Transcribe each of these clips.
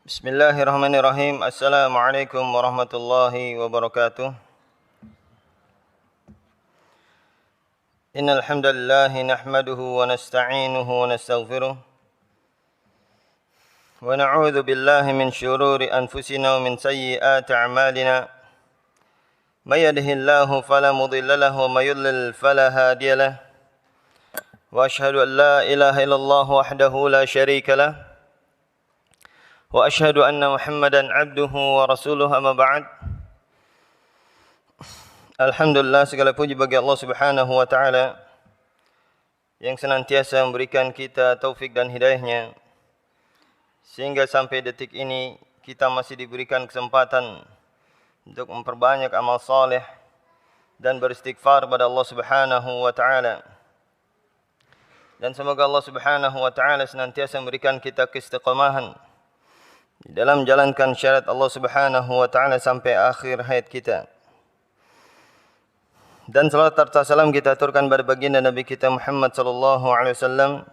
Bismillahirrahmanirrahim. Assalamualaikum warahmatullahi wabarakatuh. Innal hamdalillah nahmaduhu wa nasta'inuhu wa nastaghfiruh. Wa na'udzu billahi min shururi anfusina wa min sayyiati a'malina. May yahdihillahu fala mudilla lahu wa may yudlil fala hadiya lahu. Wa asyhadu an la ilaha illallah wahdahu la syarika lahu. Wa asyhadu anna Muhammadan abduhu wa rasuluhu amma ba'd. Alhamdulillah, segala puji bagi Allah Subhanahu wa taala yang senantiasa memberikan kita taufik dan hidayahnya sehingga sampai detik ini kita masih diberikan kesempatan untuk memperbanyak amal saleh dan beristighfar kepada Allah Subhanahu wa taala. Dan semoga Allah Subhanahu wa taala senantiasa memberikan kita keistiqamahan di dalam menjalankan syariat Allah Subhanahu wa taala sampai akhir hayat kita. Dan salawat serta salam kita aturkan pada baginda Nabi kita Muhammad sallallahu alaihi wasallam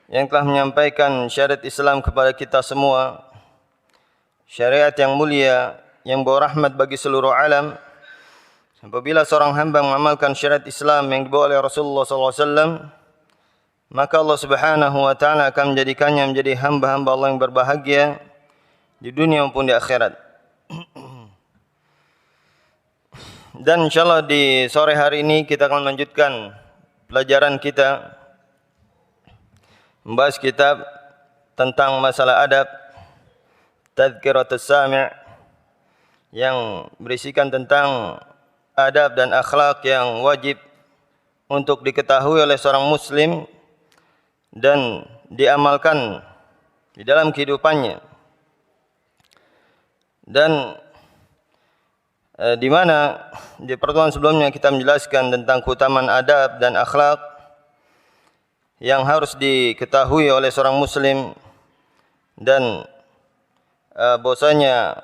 yang telah menyampaikan syariat Islam kepada kita semua. Syariat yang mulia yang bawa rahmat bagi seluruh alam. Apabila seorang hamba mengamalkan syariat Islam yang dibawa oleh Rasulullah sallallahu alaihi wasallam, maka Allah Subhanahu wa taala akan menjadikannya menjadi hamba-hamba Allah yang berbahagia di dunia maupun di akhirat. Dan insyaallah di sore hari ini kita akan melanjutkan pelajaran kita membahas kitab tentang masalah adab Tadhkiratus Sami' yang berisikan tentang adab dan akhlak yang wajib untuk diketahui oleh seorang muslim dan diamalkan di dalam kehidupannya. Dan di mana di pertemuan sebelumnya kita menjelaskan tentang keutamaan adab dan akhlak yang harus diketahui oleh seorang muslim, dan bahwasanya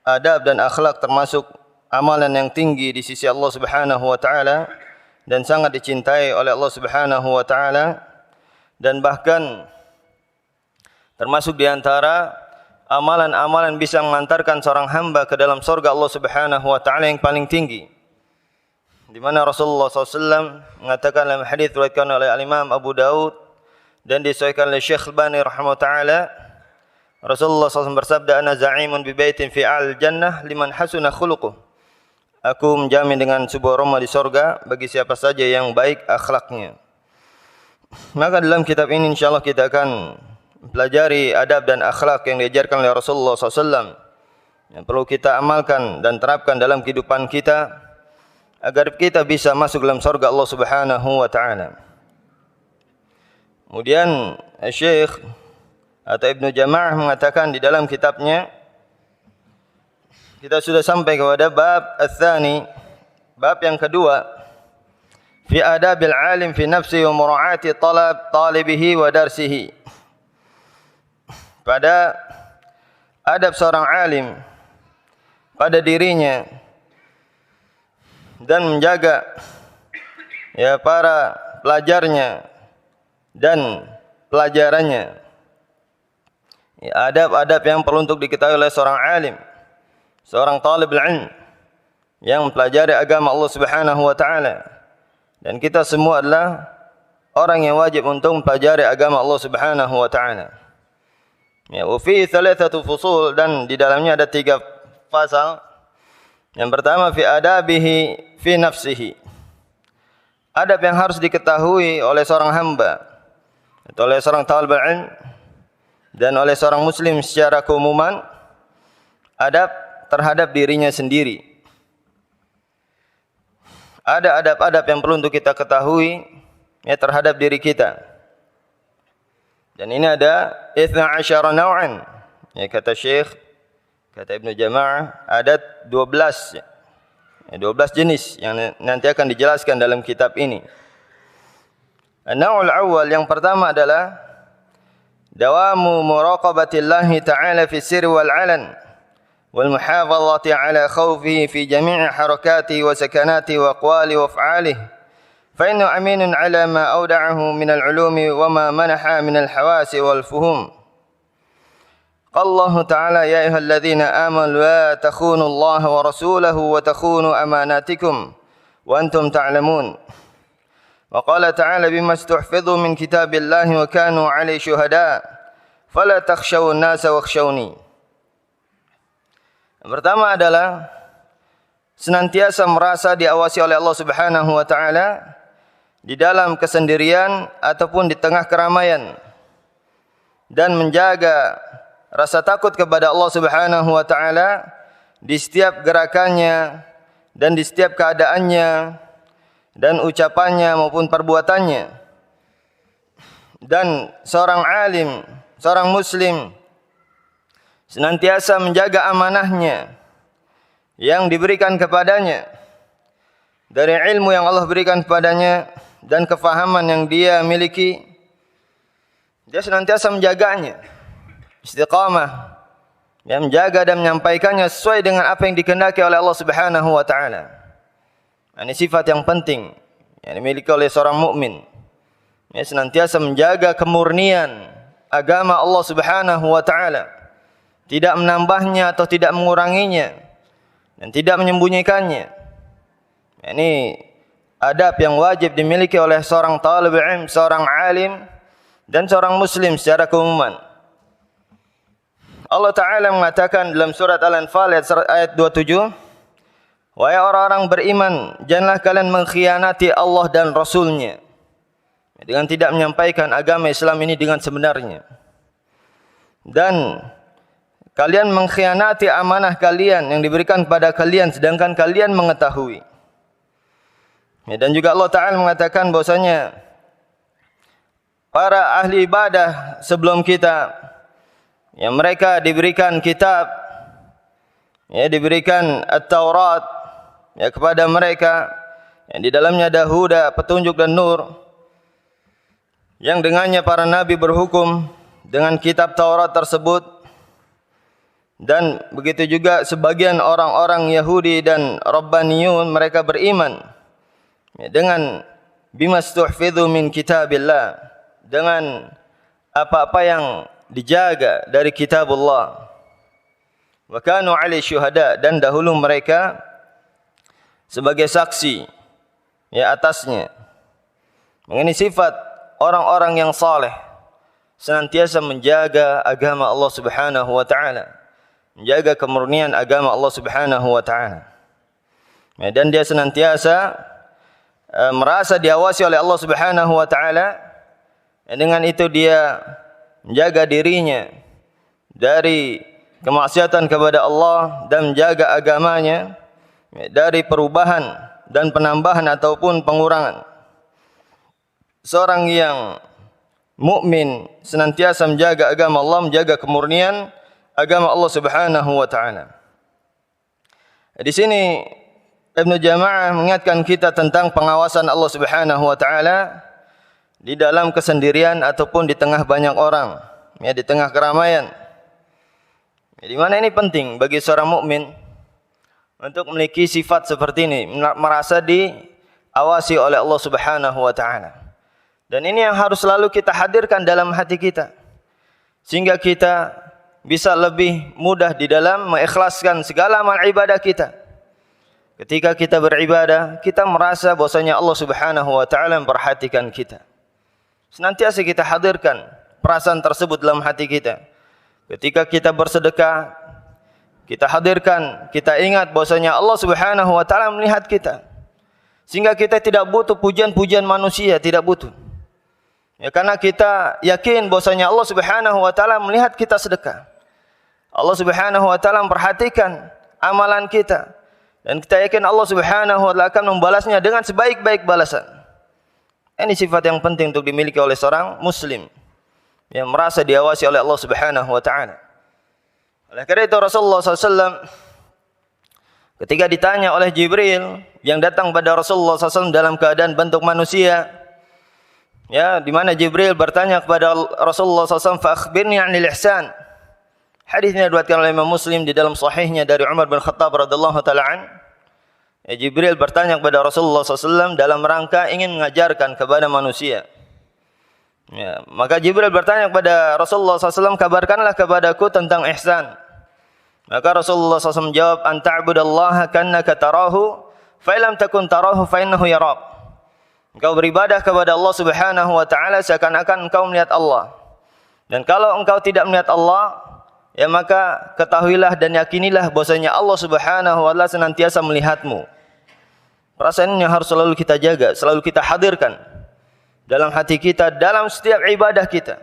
adab dan akhlak termasuk amalan yang tinggi di sisi Allah Subhanahu wa taala dan sangat dicintai oleh Allah Subhanahu wa taala. Dan bahkan termasuk di antara amalan-amalan bisa mengantarkan seorang hamba ke dalam surga Allah Subhanahu wa taala yang paling tinggi. Di mana Rasulullah SAW mengatakan dalam hadis riwayatkan oleh Imam Abu Daud dan disahihkan oleh Syekh Albani rahimahullah taala, Rasulullah SAW bersabda, "Ana za'imun bi baitin fi al-jannah liman hasuna khuluquh." Aku menjamin dengan sebuah rumah di surga bagi siapa saja yang baik akhlaknya. Maka dalam kitab ini insyaallah kita akan pelajari adab dan akhlak yang diajarkan oleh Rasulullah SAW yang perlu kita amalkan dan terapkan dalam kehidupan kita agar kita bisa masuk dalam surga Allah Subhanahu wa taala. Kemudian Syekh atau Ibnu Jama'ah mengatakan di dalam kitabnya, kita sudah sampai kepada bab ats-tsani, bab yang kedua, fi adabil alim fi nafsihi wa mura'ati talibihi wa darsihi. Pada adab seorang alim pada dirinya dan menjaga para pelajarnya dan pelajarannya. Adab-adab yang perlu untuk diketahui oleh seorang alim, seorang talibul ilm yang mempelajari agama Allah Subhanahu wa taala. Dan kita semua adalah orang yang wajib untuk mempelajari agama Allah Subhanahu wa taala. Ya, wa fi thalathatu fusul, dan di dalamnya ada 3 pasal. Yang pertama fi adabihi fi nafsihi. Adab yang harus diketahui oleh seorang hamba atau oleh seorang talibul ilm dan oleh seorang muslim secara keumuman, adab terhadap dirinya sendiri. Ada adab-adab yang perlu untuk kita ketahui terhadap diri kita. Dan ini ada 12 naw'an. Kata Syekh, kata Ibnu Jama'ah, ada 12 jenis yang nanti akan dijelaskan dalam kitab ini. An-naw'ul awwal, yang pertama adalah dawamu muraqabatillahi ta'ala fi sirri wal 'alan والمحافظة على خوفه في جميع حركاته وسكناته وأقواله وأفعاله فإنه أمين على ما أودعه من العلوم وما منح من الحواس والفهوم Qala Allah Ta'ala ya ayyuhalladzina amanu la takhunu Allah wa rasulahu wa takhunu amanatikum wa antum ta'lamun. Wa qala ta'ala bima istuhfidhu min kitabillahi wa kanu 'alaihi syuhada fala takhshawun nasa wakhshawni. Yang pertama adalah senantiasa merasa diawasi oleh Allah Subhanahu wa taala di dalam kesendirian ataupun di tengah keramaian, dan menjaga rasa takut kepada Allah Subhanahu wa taala di setiap gerakannya dan di setiap keadaannya dan ucapannya maupun perbuatannya. Dan seorang alim, seorang muslim senantiasa menjaga amanahnya yang diberikan kepadanya dari ilmu yang Allah berikan kepadanya dan kefahaman yang dia miliki. Dia senantiasa menjaganya, istiqamah, yang menjaga dan menyampaikannya sesuai dengan apa yang dikehendaki oleh Allah Subhanahu wa taala. Ini sifat yang penting yang dimiliki oleh seorang mukmin. Dia senantiasa menjaga kemurnian agama Allah Subhanahu wa taala, tidak menambahnya atau tidak menguranginya dan tidak menyembunyikannya. Ini adab yang wajib dimiliki oleh seorang talibul ilm, seorang alim dan seorang muslim secara keumuman. Allah Ta'ala mengatakan dalam surat Al-Anfal ayat 27, wahai orang-orang beriman, janganlah kalian mengkhianati Allah dan Rasul-Nya dengan tidak menyampaikan agama Islam ini dengan sebenarnya, dan kalian mengkhianati amanah kalian yang diberikan kepada kalian sedangkan kalian mengetahui. Dan juga Allah Ta'ala mengatakan bahwasanya para ahli ibadah sebelum kita, yang mereka diberikan kitab, diberikan At-Taurat kepada mereka, yang di dalamnya ada huda, petunjuk dan nur, yang dengannya para nabi berhukum dengan kitab Taurat tersebut. Dan begitu juga sebagian orang-orang Yahudi dan Rabbaniyun, mereka beriman dengan bima stuhfidhu min kitabillah, dengan apa-apa yang dijaga dari kitabullah. Wa kanu 'alaihi syuhada, dan dahulu mereka sebagai saksi atasnya. Mengenai sifat orang-orang yang saleh, senantiasa menjaga agama Allah Subhanahu wa taala, menjaga kemurnian agama Allah Subhanahu wa taala. Dan dia senantiasa merasa diawasi oleh Allah Subhanahu wa taala. Dengan itu dia menjaga dirinya dari kemaksiatan kepada Allah dan menjaga agamanya dari perubahan dan penambahan ataupun pengurangan. Seorang yang mukmin senantiasa menjaga agama Allah, menjaga kemurnian agama Allah Subhanahu wa taala. Di sini Ibnu Jama'ah mengingatkan kita tentang pengawasan Allah Subhanahu wa taala di dalam kesendirian ataupun di tengah banyak orang, di tengah keramaian. Di mana ini penting bagi seorang mukmin untuk memiliki sifat seperti ini, merasa diawasi oleh Allah Subhanahu wa taala. Dan ini yang harus selalu kita hadirkan dalam hati kita, sehingga kita bisa lebih mudah di dalam mengikhlaskan segala amal ibadah kita. Ketika kita beribadah, kita merasa bahwasanya Allah Subhanahu wa taala memperhatikan kita. Senantiasa kita hadirkan perasaan tersebut dalam hati kita. Ketika kita bersedekah, kita hadirkan, kita ingat bahwasanya Allah Subhanahu wa taala melihat kita. Sehingga kita tidak butuh pujian-pujian manusia, tidak butuh. Karena kita yakin bahwasanya Allah Subhanahu wa taala melihat kita sedekah. Allah Subhanahu wa taala memperhatikan amalan kita, dan kita yakin Allah Subhanahu wa taala akan membalasnya dengan sebaik-baik balasan. Ini sifat yang penting untuk dimiliki oleh seorang muslim yang merasa diawasi oleh Allah Subhanahu wa taala. Oleh karena itu Rasulullah SAW ketika ditanya oleh Jibril yang datang pada Rasulullah SAW dalam keadaan bentuk manusia, di mana Jibril bertanya kepada Rasulullah SAW, fa akhbirni 'anil ihsan. Hadis ini diriwayatkan oleh Imam Muslim di dalam sahihnya dari Umar bin Khattab radhiyallahu taala an. Jibril bertanya kepada Rasulullah SAW dalam rangka ingin mengajarkan kepada manusia Ya, maka Jibril bertanya kepada Rasulullah SAW, kabarkanlah kepadaku tentang ihsan. Maka Rasulullah SAW menjawab, an ta'budallaha ka'annaka tarahu, fa illam takun tarahu fa innahu yarak. Engkau beribadah kepada Allah Subhanahu wa taala seakan-akan engkau melihat Allah. Dan kalau engkau tidak melihat Allah, ya maka ketahuilah dan yakinilah bahwasanya Allah Subhanahu wa taala senantiasa melihatmu. Perasaan ini harus selalu kita jaga, selalu kita hadirkan dalam hati kita, dalam setiap ibadah kita.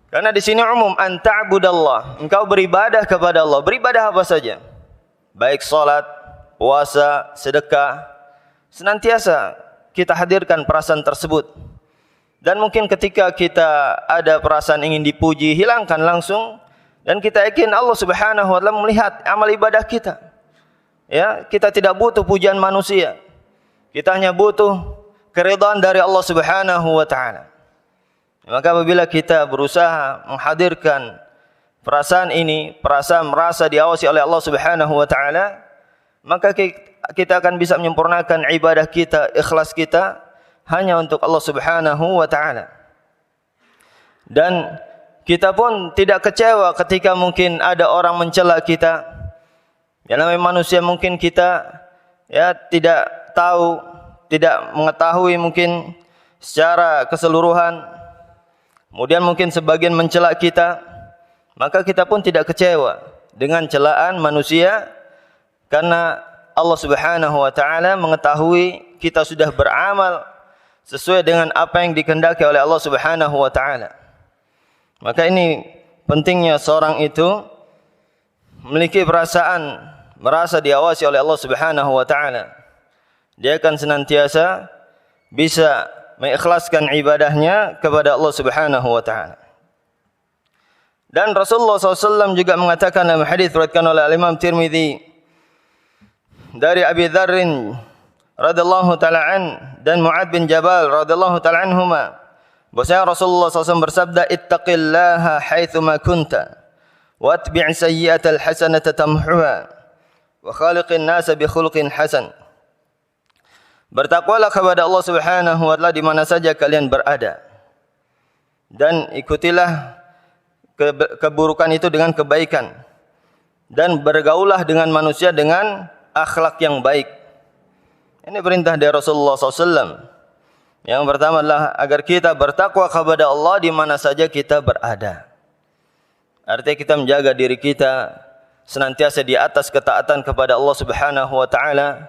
Karena di sini umum, an ta'budallah, engkau beribadah kepada Allah. Beribadah apa saja? Baik salat, puasa, sedekah, senantiasa kita hadirkan perasaan tersebut. Dan mungkin ketika kita ada perasaan ingin dipuji, hilangkan langsung, dan kita yakin Allah Subhanahu wa taala melihat amal ibadah kita. Ya, kita tidak butuh pujian manusia. Kita hanya butuh keridhaan dari Allah Subhanahu wa taala. Maka apabila kita berusaha menghadirkan perasaan ini, perasaan merasa diawasi oleh Allah Subhanahu wa taala, maka kita akan bisa menyempurnakan ibadah kita, ikhlas kita hanya untuk Allah Subhanahu wa taala. Dan kita pun tidak kecewa ketika mungkin ada orang mencela kita. Ya, namanya manusia, mungkin kita ya tidak tahu, tidak mengetahui mungkin secara keseluruhan, kemudian mungkin sebagian mencela kita, maka kita pun tidak kecewa dengan celaan manusia, karena Allah Subhanahu wa taala mengetahui kita sudah beramal sesuai dengan apa yang dikehendaki oleh Allah Subhanahu wa taala. Maka ini pentingnya seorang itu memiliki perasaan merasa diawasi oleh Allah Subhanahu wa taala. Dia akan senantiasa bisa mengikhlaskan ibadahnya kepada Allah Subhanahu wa taala. Dan Rasulullah SAW juga mengatakan dalam hadis riwayatkan oleh Imam Tirmizi dari Abi Dzar radhiyallahu taala an dan Mu'adz bin Jabal radhiyallahu taala anhuma, bahwasanya Rasulullah SAW bersabda, ittaqillaha haitsu ma kunta wa atbi' sayyi'atal hasanata tamhuha wa khaliqin nasa bi khuluqin hasan. Bertakwalah kepada Allah Subhanahu wa taala di mana saja kalian berada, dan ikutilah keburukan itu dengan kebaikan, dan bergaulah dengan manusia dengan akhlak yang baik. Ini perintah dari Rasulullah SAW. Yang pertama adalah agar kita bertakwa kepada Allah di mana saja kita berada. Artinya kita menjaga diri kita senantiasa di atas ketaatan kepada Allah Subhanahu wa taala,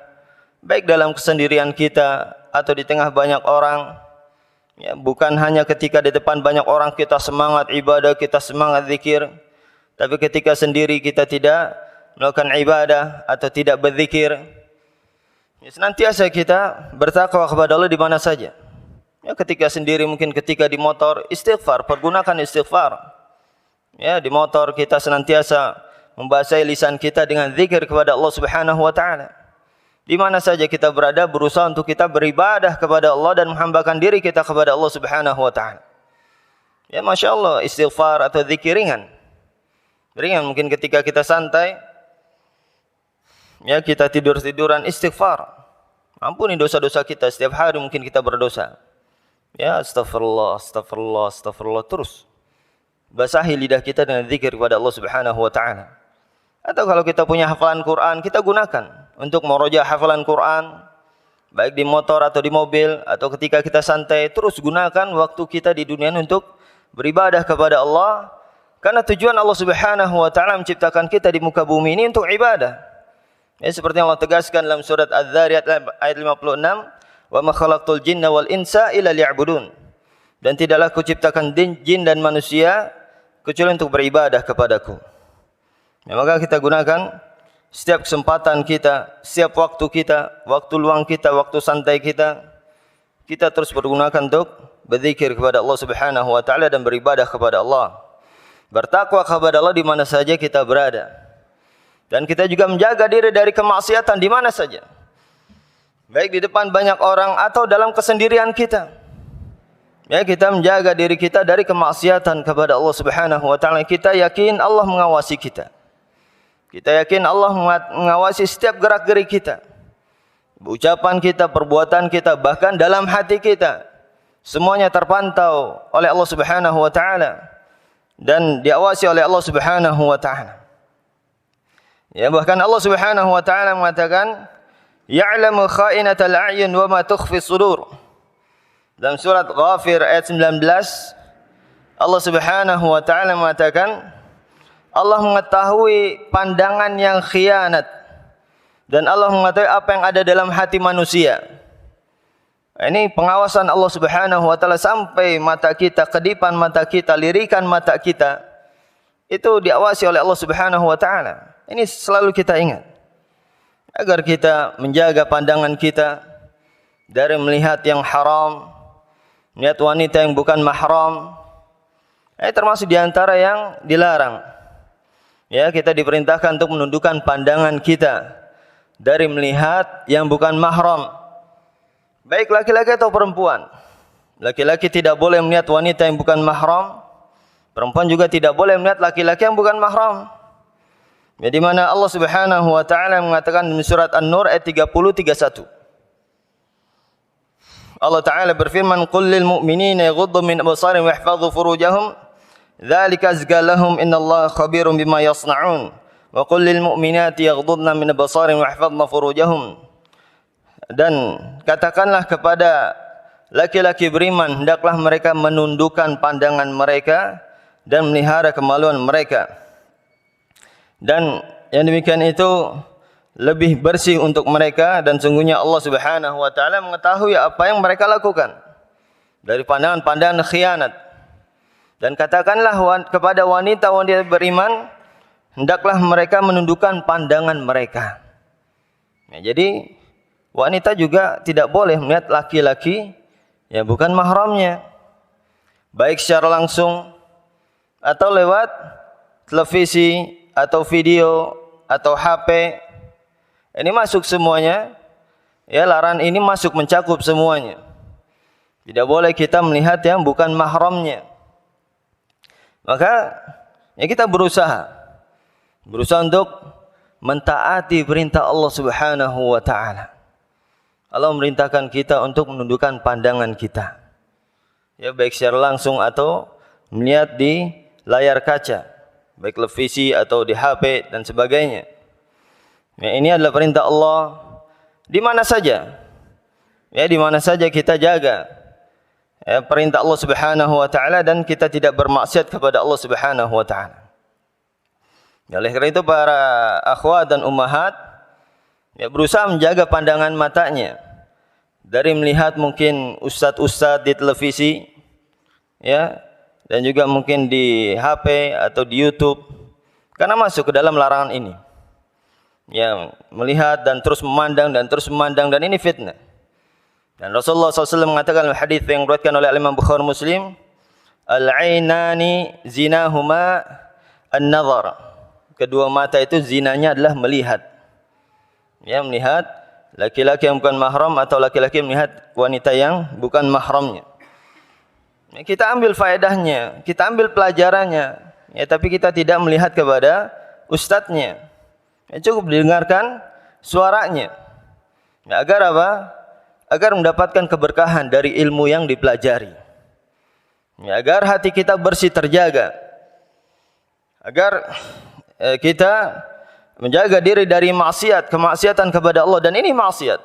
baik dalam kesendirian kita atau di tengah banyak orang. Ya, bukan hanya ketika di depan banyak orang kita semangat ibadah, kita semangat zikir, tapi ketika sendiri kita tidak melakukan ibadah atau tidak berzikir. Ya, senantiasa kita bertakwa kepada Allah di mana saja. Ya, ketika sendiri, mungkin ketika di motor, istighfar, pergunakan istighfar. Ya, di motor kita senantiasa membasahi lisan kita dengan zikir kepada Allah Subhanahu wa taala. Di mana saja kita berada, berusaha untuk kita beribadah kepada Allah dan menghambakan diri kita kepada Allah Subhanahu wa taala. Ya, Masya Allah, istighfar atau zikir ringan. Ringan mungkin ketika kita santai, ya kita tidur-tiduran, istighfar. Ampuni dosa-dosa kita, setiap hari mungkin kita berdosa. Ya, astagfirullah, astagfirullah, astagfirullah, terus basahi lidah kita dengan zikir kepada Allah Subhanahu wa taala. Atau kalau kita punya hafalan Quran, kita gunakan untuk meroja hafalan Quran, baik di motor atau di mobil, atau ketika kita santai, terus gunakan waktu kita di dunia untuk beribadah kepada Allah. Karena tujuan Allah Subhanahu wa taala menciptakan kita di muka bumi ini untuk ibadah. Ya, seperti yang Allah tegaskan dalam surat Az-Zariyat ayat 56, "Wa ma khalaqtul jinna wal insa illa liya'budun." Dan tidaklah kuciptakan jin dan manusia kecuali untuk beribadah kepadaku. Ya, maka kita gunakan setiap kesempatan kita, setiap waktu kita, waktu luang kita, waktu santai kita, kita terus pergunakan untuk berzikir kepada Allah Subhanahu wa taala dan beribadah kepada Allah. Bertakwa kepada Allah di mana saja kita berada. Dan kita juga menjaga diri dari kemaksiatan di mana saja. Baik di depan banyak orang atau dalam kesendirian kita. Ya, kita menjaga diri kita dari kemaksiatan kepada Allah Subhanahu wa taala. Kita yakin Allah mengawasi kita. Kita yakin Allah mengawasi setiap gerak-gerik kita. Ucapan kita, perbuatan kita, bahkan dalam hati kita. semuanya terpantau oleh Allah Subhanahu wa taala dan diawasi oleh Allah Subhanahu wa taala. Ya, bahkan Allah Subhanahu wa taala mengatakan, "Ya'lamu kha'inatal a'yun wa ma tukhfi sudur." Dalam surat Ghafir ayat 19, Allah Subhanahu wa taala mengatakan, Allah mengetahui pandangan yang khianat dan Allah mengetahui apa yang ada dalam hati manusia. Ini pengawasan Allah Subhanahu wa taala sampai mata kita, kedipan mata kita, lirikan mata kita itu diawasi oleh Allah Subhanahu wa taala. Ini selalu kita ingat agar kita menjaga pandangan kita dari melihat yang haram, melihat wanita yang bukan mahram. Ini termasuk di antara yang dilarang. Ya, kita diperintahkan untuk menundukkan pandangan kita dari melihat yang bukan mahram. Baik laki-laki atau perempuan. Laki-laki tidak boleh melihat wanita yang bukan mahram. Perempuan juga tidak boleh melihat laki-laki yang bukan mahram. Ya, di mana Allah Subhanahu wa taala mengatakan dalam surat An-Nur ayat 30-31. Allah Taala berfirman, "Qul lil mu'minina yaghuddu min absarihim wa yahfadhu furujahum, dzalika azka lahum innallaha khabirum bima yasna'un. Wa qul lil mu'minati yaghuddna min absarihim wa yahfadhna furujahum." Dan katakanlah kepada laki-laki beriman, hendaklah mereka menundukkan pandangan mereka dan melihara kemaluan mereka. Dan yang demikian itu lebih bersih untuk mereka dan sungguhnya Allah Subhanahu wa taala mengetahui apa yang mereka lakukan dari pandangan-pandangan khianat. Dan katakanlah kepada wanita-wanita beriman, hendaklah mereka menundukkan pandangan mereka. Ya, jadi wanita juga tidak boleh melihat laki-laki yang bukan mahramnya, baik secara langsung atau lewat televisi atau video atau HP. Ini masuk semuanya. Ya, larangan ini masuk mencakup semuanya. Tidak boleh kita melihat yang bukan mahramnya. Maka ya kita berusaha untuk mentaati perintah Allah Subhanahu wa taala. Allah memerintahkan kita untuk menundukkan pandangan kita. Ya, baik secara langsung atau melihat di layar kaca, baik televisi atau di HP dan sebagainya. Ya, ini adalah perintah Allah di mana saja. Ya, di mana saja kita jaga ya, perintah Allah Subhanahu wa taala dan kita tidak bermaksiat kepada Allah Subhanahu wa taala. Ya, oleh karena itu para akhwat dan ummahat ya, berusaha menjaga pandangan matanya dari melihat mungkin ustadz-ustadz di televisi ya, dan juga mungkin di HP atau di YouTube, karena masuk ke dalam larangan ini. Ya, melihat dan terus memandang dan ini fitnah. Dan Rasulullah SAW mengatakan dalam hadis yang diriwayatkan oleh Imam Bukhari Muslim, "Al-'ainani zinahuma an-nazar." Kedua mata itu zinanya adalah melihat. Ya, melihat laki-laki yang bukan mahram atau laki-laki melihat wanita yang bukan mahramnya. Ya, kita ambil faedahnya, kita ambil pelajarannya. Ya, tapi kita tidak melihat kepada ustadznya. Ya, cukup didengarkan suaranya. Ya, agar apa? Agar mendapatkan keberkahan dari ilmu yang dipelajari. Ya, agar hati kita bersih terjaga. Agar kita menjaga diri dari kemaksiatan kepada Allah, dan ini maksiat.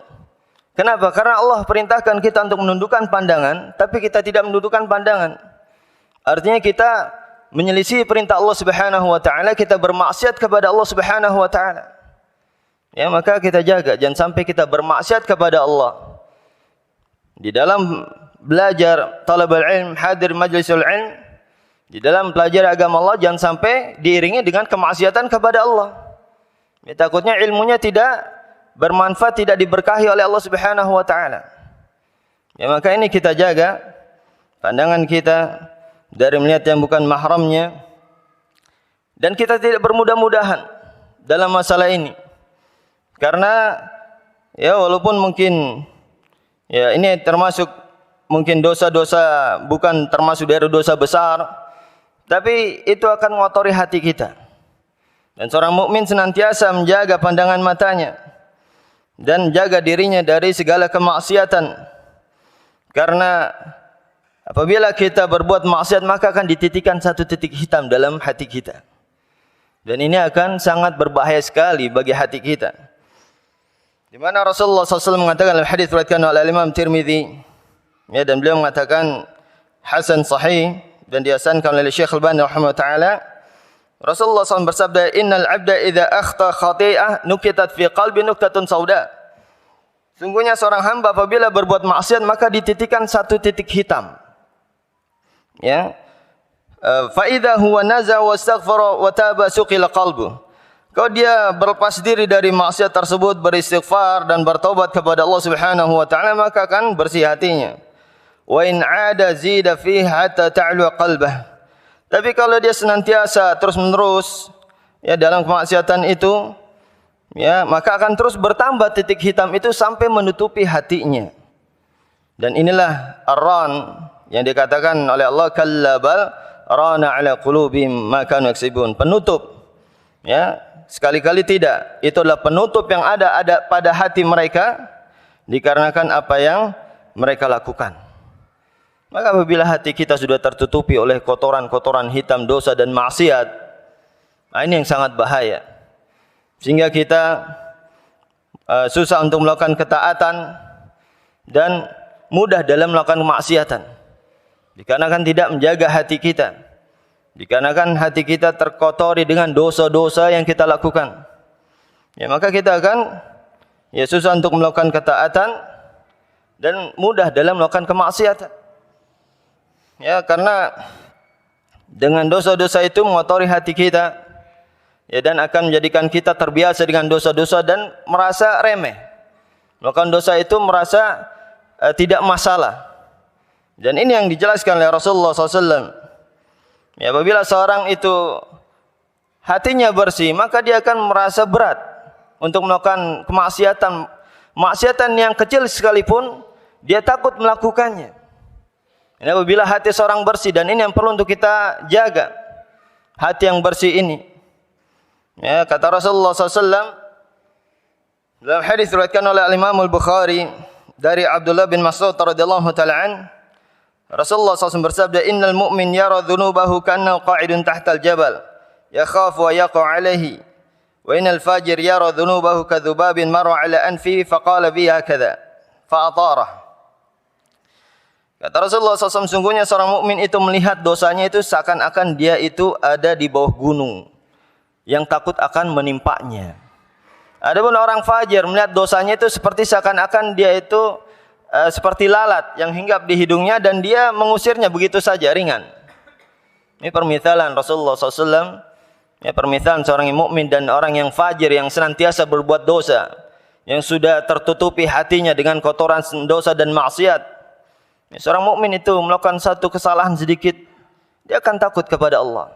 Kenapa? Karena Allah perintahkan kita untuk menundukkan pandangan, tapi kita tidak menundukkan pandangan. Artinya kita menyelisih perintah Allah Subhanahu wa taala, kita bermaksiat kepada Allah Subhanahu wa taala. Ya, maka kita jaga jangan sampai kita bermaksiat kepada Allah. Di dalam belajar talabul ilm, hadir majlisul ilm, di dalam belajar agama Allah jangan sampai diiringi dengan kemaksiatan kepada Allah. Ya, takutnya ilmunya tidak bermanfaat, tidak diberkahi oleh Allah Subhanahu wa taala. Ya, maka ini kita jaga pandangan kita dari melihat yang bukan mahramnya, dan kita tidak bermudah-mudahan dalam masalah ini. Karena ya, walaupun mungkin ya ini termasuk mungkin dosa-dosa, bukan termasuk dari dosa besar, tapi itu akan mengotori hati kita. Dan seorang mukmin senantiasa menjaga pandangan matanya dan menjaga dirinya dari segala kemaksiatan. Karena Apabila kita berbuat maksiat, maka akan dititikkan satu titik hitam dalam hati kita. Dan ini akan sangat berbahaya sekali bagi hati kita. Di mana Rasulullah SAW mengatakan dalam hadis riwayatkan oleh Imam Tirmidzi, ya, dan beliau mengatakan hasan sahih dan dihasankan oleh Syekh Al-Albani rahimahullah taala. Rasulullah SAW bersabda, "Innal 'abda idza akhta khati'ah nukitat fi qalbi nuktatun sauda." Sungguhnya seorang hamba apabila berbuat maksiat maka dititikkan satu titik hitam. Ya. Fa idza huwa naza wastaghfara wa taba suqila qalbu. Kalau dia berlepas diri dari maksiat tersebut, beristighfar dan bertaubat kepada Allah Subhanahu wa taala, maka akan bersih hatinya. Wa in 'ada zida fihi hatta ta'lu qalbah. Tapi kalau dia senantiasa terus-menerus ya dalam kemaksiatan itu, ya, maka akan terus bertambah titik hitam itu sampai menutupi hatinya. Dan inilah ar-ran yang dikatakan oleh Allah, kallabal rana ala qulubihim ma kanu yaksibun. Penutup. Ya, sekali-kali tidak. Itu adalah penutup yang ada pada hati mereka dikarenakan apa yang mereka lakukan. Maka apabila hati kita sudah tertutupi oleh kotoran-kotoran hitam dosa dan maksiat, ini yang sangat bahaya. Sehingga kita susah untuk melakukan ketaatan dan mudah dalam melakukan kemaksiatan. Dikarenakan tidak menjaga hati kita. Dikarenakan hati kita terkotori dengan dosa-dosa yang kita lakukan. Ya, maka kita akan susah untuk melakukan ketaatan dan mudah dalam melakukan kemaksiatan. Ya, karena dengan dosa-dosa itu mengotori hati kita. Ya, dan akan menjadikan kita terbiasa dengan dosa-dosa dan merasa remeh. Melakukan dosa itu merasa tidak masalah. Dan ini yang dijelaskan oleh Rasulullah SAW. Ya, apabila seorang itu hatinya bersih, maka dia akan merasa berat untuk melakukan kemaksiatan. Maksiatan yang kecil sekalipun, dia takut melakukannya. Ini apabila hati seorang bersih, dan ini yang perlu untuk kita jaga. Hati yang bersih ini. Ya, kata Rasulullah SAW dalam hadis diriwayatkan oleh Imam Al-Bukhari dari Abdullah bin Mas'ud radhiyallahu taala an, Rasulullah SAW bersabda, "Innal mu'min yara dhunubahu ka'annahu qa'idun tahtal jabal, yakhafu wa yaqa 'alaihi, wa innal fajir yara dhunubahu kadhubabin marra 'ala anfihi faqala biha kadza, fa'atarah." Kata Rasulullah SAW, sungguhnya seorang mukmin itu melihat dosanya itu seakan-akan dia itu ada di bawah gunung yang takut akan menimpanya. Adapun orang fajir melihat dosanya itu seperti seakan-akan dia itu seperti lalat yang hinggap di hidungnya dan dia mengusirnya begitu saja, ringan. Ini permisalan Rasulullah SAW. Ya, permisalan seorang yang mukmin dan orang yang fajir yang senantiasa berbuat dosa, yang sudah tertutupi hatinya dengan kotoran dosa dan maksiat. Ya, seorang mukmin itu melakukan satu kesalahan sedikit, dia akan takut kepada Allah.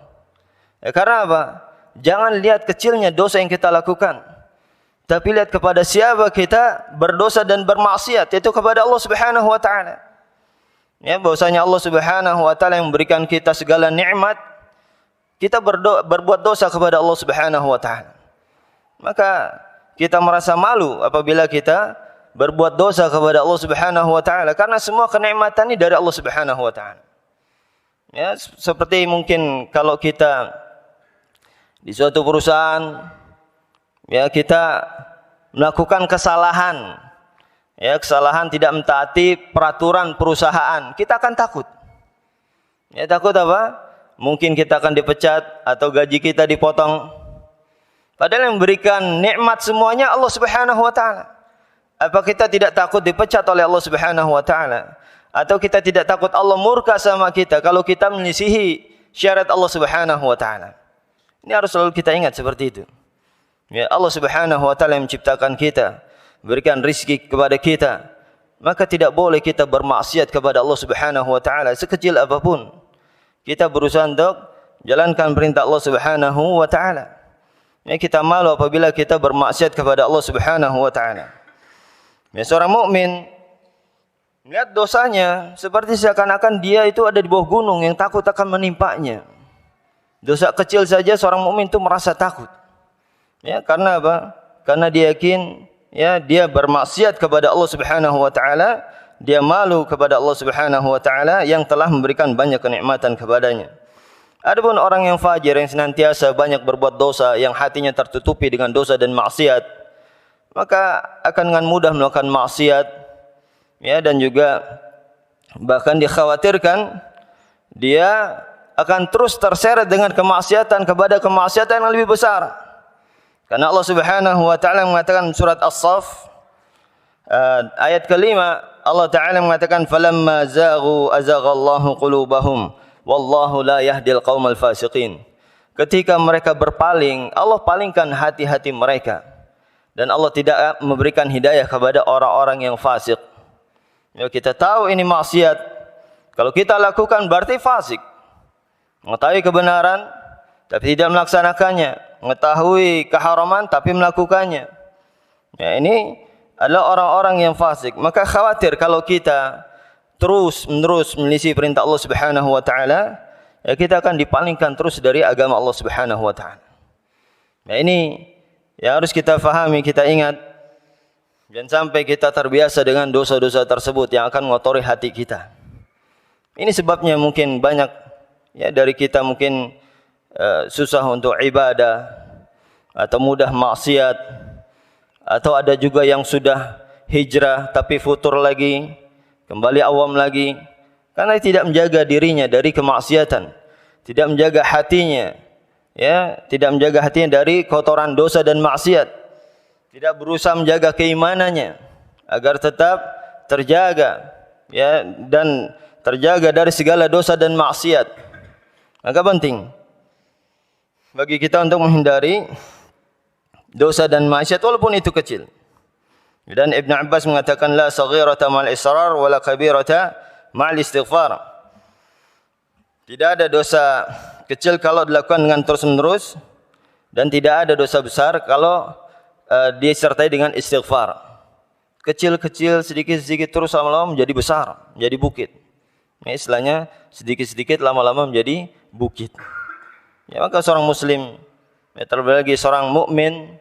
Ya, karena apa? Jangan lihat kecilnya dosa yang kita lakukan, tapi lihat kepada siapa kita berdosa dan bermaksiat, yaitu kepada Allah Subhanahu wa taala. Ya, bahwasanya Allah Subhanahu wa taala yang memberikan kita segala nikmat, kita berbuat dosa kepada Allah Subhanahu wa taala. Maka kita merasa malu apabila kita berbuat dosa kepada Allah Subhanahu wa taala, karena semua kenikmatan ini dari Allah Subhanahu wa taala. Ya, seperti mungkin kalau kita di suatu perusahaan, ya, kita melakukan kesalahan, ya, kesalahan tidak mentaati peraturan perusahaan, kita akan takut. Ya, takut apa? Mungkin kita akan dipecat atau gaji kita dipotong. Padahal yang memberikan nikmat semuanya Allah Subhanahu wa taala. Apa kita tidak takut dipecat oleh Allah Subhanahu wa taala? Atau kita tidak takut Allah murka sama kita kalau kita menyisihi syariat Allah Subhanahu wa taala? Ini harus selalu kita ingat seperti itu. Ya, Allah Subhanahu wa taala yang menciptakan kita, berikan rizki kepada kita, maka tidak boleh kita bermaksiat kepada Allah Subhanahu wa taala sekecil apapun. Kita berusaha untuk jalankan perintah Allah Subhanahu wa taala. Ya, kita malu apabila kita bermaksiat kepada Allah Subhanahu wa taala. Ya, seorang mukmin melihat dosanya seperti seakan-akan dia itu ada di bawah gunung yang takut akan menimpanya. Dosa kecil saja seorang mukmin itu merasa takut. Ya, karena apa? Karena dia yakin, ya, dia bermaksiat kepada Allah Subhanahu wa taala dia malu kepada Allah Subhanahu wa taala yang telah memberikan banyak kenikmatan kepadanya. Adapun orang yang fajir yang senantiasa banyak berbuat dosa, yang hatinya tertutupi dengan dosa dan maksiat, maka akan dengan mudah melakukan maksiat, ya, dan juga bahkan dikhawatirkan dia akan terus terseret dengan kemaksiatan kepada kemaksiatan yang lebih besar. Karena Allah Subhanahu wa taala mengatakan surat As-Saff ayat kelima, Allah taala mengatakan falamma zaghu azaghallahu qulubahum wallahu la yahdil qaumal fasiqin. Ketika mereka berpaling, Allah palingkan hati-hati mereka dan Allah tidak memberikan hidayah kepada orang-orang yang fasik. Ya, kita tahu ini maksiat. Kalau kita lakukan berarti fasik. Mengetahui kebenaran tapi tidak melaksanakannya, mengetahui keharaman tapi melakukannya. Ya, ini adalah orang-orang yang fasik. Maka khawatir kalau kita terus-menerus menyelisih perintah Allah Subhanahu wa taala, ya, kita akan dipalingkan terus dari agama Allah Subhanahu wa taala. Ya, ini yang harus kita fahami, kita ingat. Jangan sampai kita terbiasa dengan dosa-dosa tersebut yang akan mengotori hati kita. Ini sebabnya mungkin banyak, ya, dari kita mungkin susah untuk ibadah atau mudah maksiat, atau ada juga yang sudah hijrah tapi futur lagi, kembali awam lagi, karena tidak menjaga dirinya dari kemaksiatan, tidak menjaga hatinya, ya, tidak menjaga hatinya dari kotoran dosa dan maksiat, tidak berusaha menjaga keimanannya agar tetap terjaga, ya, dan terjaga dari segala dosa dan maksiat. Maka penting bagi kita untuk menghindari dosa dan maksiat walaupun itu kecil. Dan Ibn Abbas mengatakan la saghirata ma'al israr wa la kabirata ma'al istighfar. Tidak ada dosa kecil kalau dilakukan dengan terus-menerus, dan tidak ada dosa besar kalau disertai dengan istighfar. Kecil-kecil, sedikit-sedikit terus lama-lama menjadi besar, menjadi bukit. Ya, istilahnya sedikit-sedikit lama-lama menjadi bukit. Ya, maka seorang muslim, ya, terlebih lagi seorang mukmin,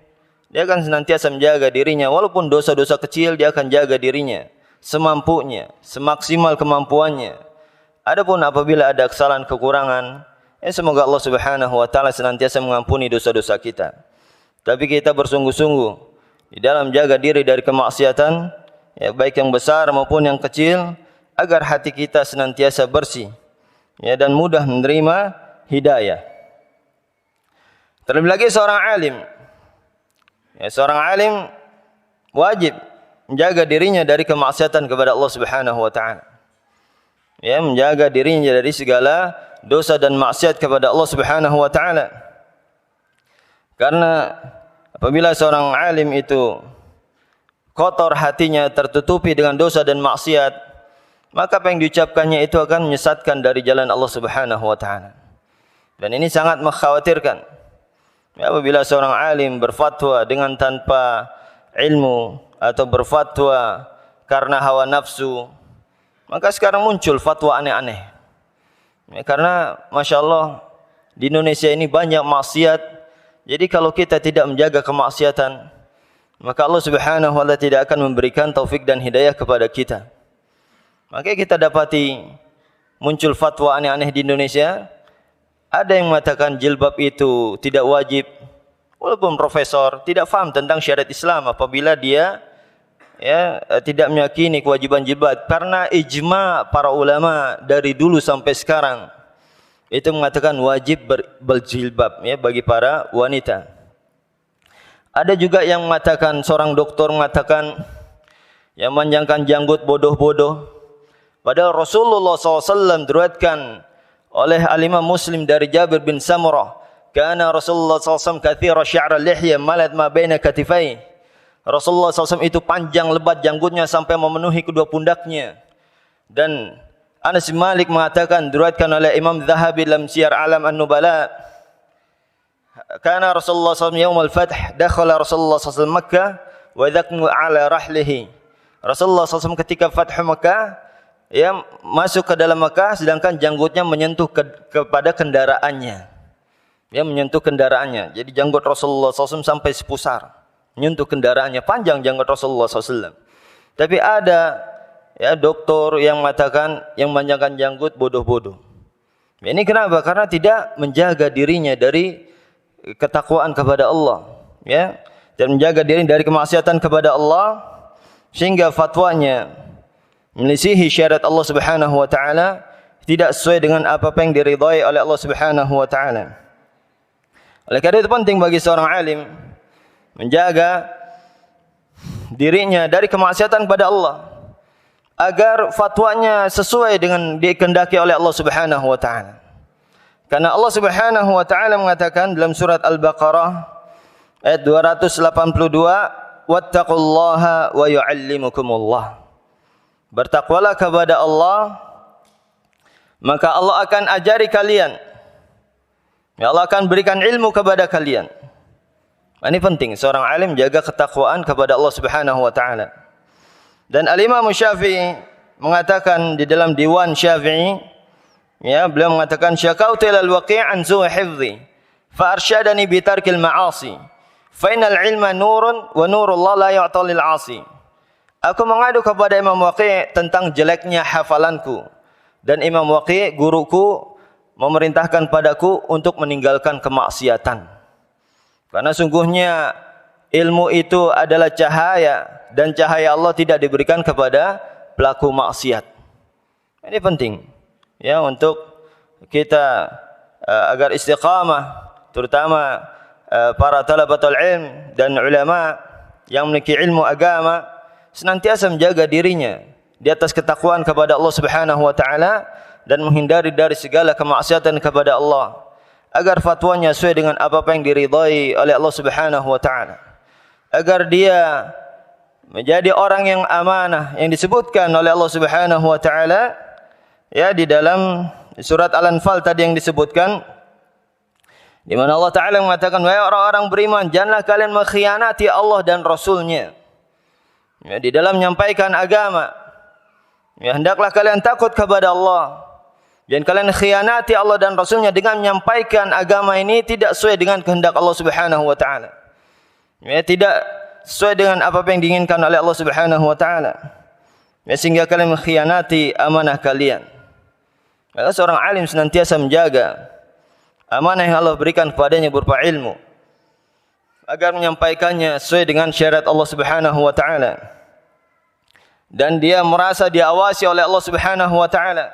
dia akan senantiasa menjaga dirinya, walaupun dosa-dosa kecil dia akan jaga dirinya semampunya, semaksimal kemampuannya. Adapun apabila ada kesalahan kekurangan, ya, semoga Allah Subhanahu wa taala senantiasa mengampuni dosa-dosa kita. Tapi kita bersungguh-sungguh di dalam menjaga diri dari kemaksiatan, ya, baik yang besar maupun yang kecil, agar hati kita senantiasa bersih, ya, dan mudah menerima hidayah. Terlebih lagi seorang alim, ya, seorang alim wajib menjaga dirinya dari kemaksiatan kepada Allah Subhanahu wa taala. Ya, menjaga dirinya dari segala dosa dan maksiat kepada Allah Subhanahu wa taala. Karena apabila seorang alim itu kotor hatinya, tertutupi dengan dosa dan maksiat, maka apa yang diucapkannya itu akan menyesatkan dari jalan Allah Subhanahu wa taala. Dan ini sangat mengkhawatirkan. Ya, apabila seorang alim berfatwa dengan tanpa ilmu atau berfatwa karena hawa nafsu, maka sekarang muncul fatwa aneh-aneh. Ya, karena Masya Allah di Indonesia ini banyak maksiat. Jadi kalau kita tidak menjaga kemaksiatan, maka Allah Subhanahu wa taala tidak akan memberikan taufik dan hidayah kepada kita. Maka kita dapati muncul fatwa aneh-aneh di Indonesia. Ada yang mengatakan jilbab itu tidak wajib, walaupun profesor tidak faham tentang syariat Islam apabila dia, ya, tidak meyakini kewajiban jilbab, karena ijma para ulama dari dulu sampai sekarang itu mengatakan wajib berjilbab, ya, bagi para wanita. Ada juga yang mengatakan, seorang doktor mengatakan yang memanjangkan janggut bodoh-bodoh. Padahal Rasulullah SAW diriwayatkan oleh al-Imam Muslim dari Jabir bin Samurah, kana Rasulullah SAW kathira syi'ra lihya malad ma baina katifai. Rasulullah SAW itu panjang lebat janggutnya sampai memenuhi kedua pundaknya. Dan Anas bin Malik mengatakan, diriwayatkan oleh Imam Zahabi dalam Syiar Alam An-Nubala, kana Rasulullah SAW yaumul fath dakhala Rasulullah SAW Makkah wa dhakmu ala rahlihi. Rasulullah SAW ketika Fathu Makkah, ya, masuk ke dalam Makkah sedangkan janggutnya menyentuh kepada kendaraannya. Ya, menyentuh kendaraannya. Jadi janggut Rasulullah SAW sampai sepusar, menyentuh kendaraannya, panjang janggut Rasulullah SAW. Tapi ada, ya doktor yang mengatakan yang memanjangkan janggut bodoh-bodoh. Ini kenapa? Karena tidak menjaga dirinya dari ketakwaan kepada Allah, ya, dan menjaga diri dari kemaksiatan kepada Allah, sehingga fatwanya menyelisihi syariat Allah Subhanahu wa taala, tidak sesuai dengan apa yang diridhai oleh Allah Subhanahu wa taala. Oleh karena itu penting bagi seorang alim menjaga dirinya dari kemaksiatan kepada Allah, agar fatwanya sesuai dengan dikehendaki oleh Allah Subhanahu wa taala. Karena Allah Subhanahu wa taala mengatakan dalam surat Al-Baqarah ayat 282, "Wattaqullaha wa yu'allimukumullah." Bertakwalah kepada Allah, maka Allah akan ajari kalian. Ya, Allah akan berikan ilmu kepada kalian. Ini penting seorang alim jaga ketakwaan kepada Allah Subhanahu wa taala. Dan Al-Imam Syafi'i mengatakan di dalam Diwan Syafi'i, ya, beliau mengatakan, "Syakautu ilal waqi' an su'i hifdhi, fa arsyadani bi tarkil ma'asi, fa innal ilma nurun wa nurullah la yu'ta lil 'asi." Aku mengadu kepada Imam Waqi' tentang jeleknya hafalanku, dan Imam Waqi', guruku, memerintahkan padaku untuk meninggalkan kemaksiatan. Karena sungguhnya ilmu itu adalah cahaya, dan cahaya Allah tidak diberikan kepada pelaku maksiat. Ini penting, ya, untuk kita agar istiqamah, terutama para talabatul ilm dan ulama yang memiliki ilmu agama, senantiasa menjaga dirinya di atas ketakwaan kepada Allah Subhanahu wa taala dan menghindari dari segala kemaksiatan kepada Allah, agar fatwanya sesuai dengan apa yang diridhai oleh Allah Subhanahu wa taala, agar dia menjadi orang yang amanah yang disebutkan oleh Allah Subhanahu wa taala, ya, di dalam surat Al-Anfal tadi yang disebutkan, di mana Allah taala mengatakan, "Wahai orang-orang beriman, janganlah kalian mengkhianati Allah dan Rasul-Nya." Ya, di dalam menyampaikan agama, ya, hendaklah kalian takut kepada Allah. Jangan kalian khianati Allah dan Rasul-Nya dengan menyampaikan agama ini tidak sesuai dengan kehendak Allah Subhanahu wa taala. Ya, tidak sesuai dengan apa yang diinginkan oleh Allah Subhanahu wa taala. Ya, sehingga kalian mengkhianati amanah kalian. Maka seorang alim senantiasa menjaga amanah yang Allah berikan kepadanya berupa ilmu, agar menyampaikannya sesuai dengan syariat Allah Subhanahu wa taala, dan dia merasa diawasi oleh Allah Subhanahu wa taala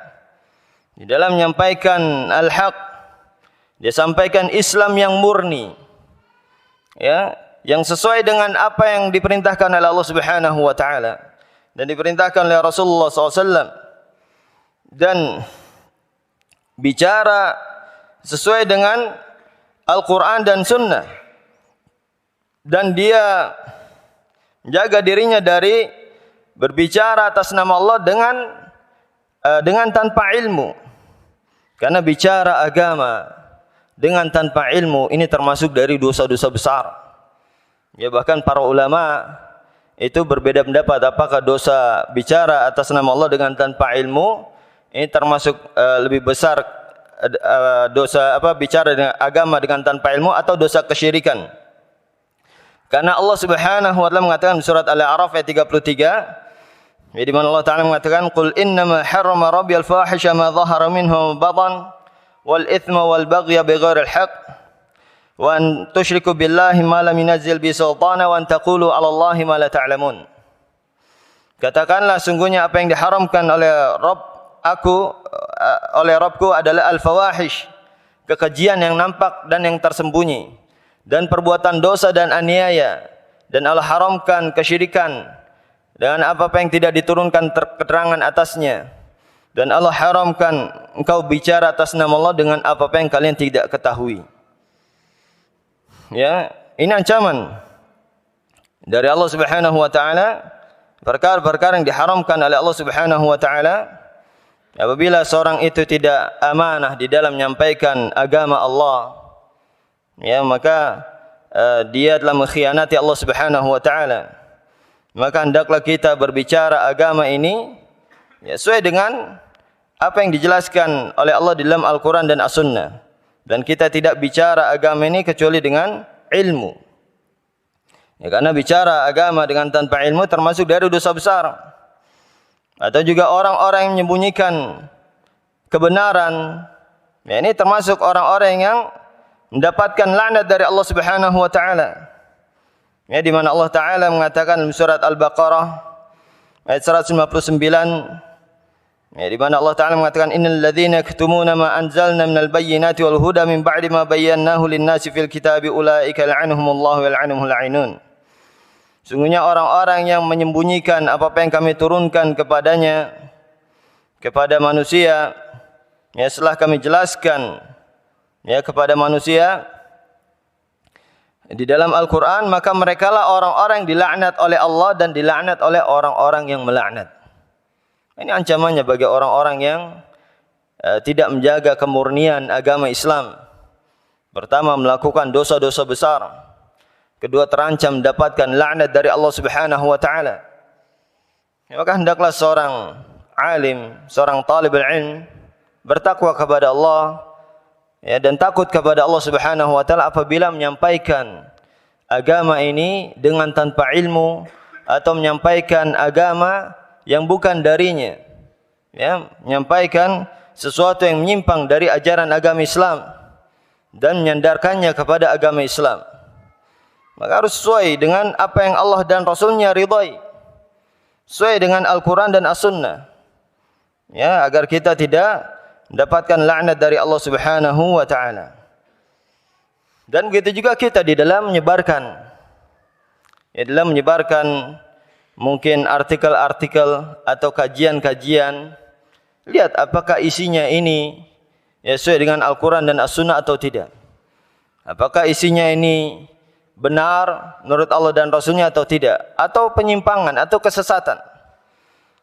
di dalam menyampaikan al-haq. Dia sampaikan Islam yang murni, ya, yang sesuai dengan apa yang diperintahkan oleh Allah Subhanahu wa taala dan diperintahkan oleh Rasulullah SAW, dan bicara sesuai dengan Al-Quran dan Sunnah, dan dia menjaga dirinya dari berbicara atas nama Allah dengan tanpa ilmu. Karena bicara agama dengan tanpa ilmu ini termasuk dari dosa-dosa besar. Ya, bahkan para ulama itu berbeda pendapat apakah dosa bicara atas nama Allah dengan tanpa ilmu ini termasuk lebih besar dosa bicara dengan agama dengan tanpa ilmu, atau dosa kesyirikan. Karena Allah Subhanahu wa taala mengatakan di surat Al-A'raf ayat 33, di mana Allah Taala mengatakan, "Qul innama harrama rabbiyal fahisha ma dhahara minhu batan wal itsma wal baghya bighairi al-haqq wa an tusyriku billahi ma lam yunzil bi sultana wa an taqulu 'ala Allahi ma la ta'lamun." Katakanlah, sungguhnya apa yang diharamkan oleh Rabbku adalah al-fawahish, kekejian yang nampak dan yang tersembunyi, dan perbuatan dosa dan aniaya, dan Allah haramkan kesyirikan dengan apa yang tidak diturunkan keterangan atasnya, dan Allah haramkan engkau bicara atas nama Allah dengan apa yang kalian tidak ketahui. Ya, ini ancaman dari Allah Subhanahu wa taala, perkara-perkara yang diharamkan oleh Allah Subhanahu wa taala. Apabila seorang itu tidak amanah di dalam menyampaikan agama Allah, ya, maka dia telah mengkhianati Allah Subhanahu wa taala. Maka hendaklah kita berbicara agama ini, ya, sesuai dengan apa yang dijelaskan oleh Allah di dalam Al-Quran dan As-Sunnah. Dan kita tidak bicara agama ini kecuali dengan ilmu. Ya, karena bicara agama dengan tanpa ilmu termasuk dari dosa besar. atau juga orang-orang yang menyembunyikan kebenaran, ya, ini termasuk orang-orang yang mendapatkan laknat dari Allah Subhanahu wa taala. Ya, di mana Allah taala mengatakan dalam surat Al-Baqarah ayat 159, ya, di mana Allah taala mengatakan innal ladzina yaktumuna ma anzalna minal bayyinati wal huda min ba'di ma bayyanahu lin-nasi fil kitabi ulaika la'anahumullahu wa la'anuhumul la'inun. Sungguhnya orang-orang yang menyembunyikan apa-apa yang kami turunkan kepadanya kepada manusia, ya, setelah kami jelaskan, ya, kepada manusia di dalam Al-Quran, maka merekalah orang-orang yang dilaknat oleh Allah dan dilaknat oleh orang-orang yang melaknat. Ini ancamannya bagi orang-orang yang tidak menjaga kemurnian agama Islam. Pertama, melakukan dosa-dosa besar. Kedua, terancam mendapatkan laknat dari Allah Subhanahu wa taala. Maka hendaklah seorang alim, seorang talibul ilm bertakwa kepada Allah, ya, dan takut kepada Allah Subhanahu wa taala apabila menyampaikan agama ini dengan tanpa ilmu atau menyampaikan agama yang bukan darinya, ya, menyampaikan sesuatu yang menyimpang dari ajaran agama Islam dan menyandarkannya kepada agama Islam. Maka harus sesuai dengan apa yang Allah dan Rasulnya ridhai, sesuai dengan Al-Quran dan As-Sunnah, ya, agar kita tidak mendapatkan laknat dari Allah Subhanahu wa taala. Dan begitu juga kita di dalam menyebarkan, ya, dalam menyebarkan mungkin artikel-artikel atau kajian-kajian, lihat apakah isinya ini, ya, sesuai dengan Al-Quran dan As-Sunnah atau tidak. Apakah isinya ini benar menurut Allah dan Rasulnya atau tidak, atau penyimpangan atau kesesatan.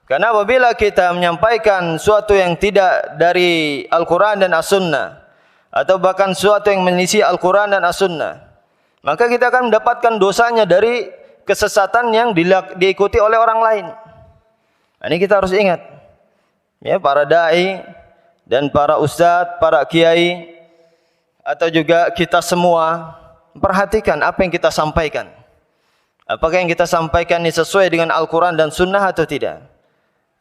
Karena apabila kita menyampaikan suatu yang tidak dari Al-Quran dan As-Sunnah, atau bahkan suatu yang menyelisih Al-Quran dan As-Sunnah, maka kita akan mendapatkan dosanya dari kesesatan yang diikuti oleh orang lain. Ini kita harus ingat, ya, para da'i dan para ustadz, para kiai, atau juga kita semua, perhatikan apa yang kita sampaikan. Apakah yang kita sampaikan ini sesuai dengan Al-Quran dan Sunnah atau tidak?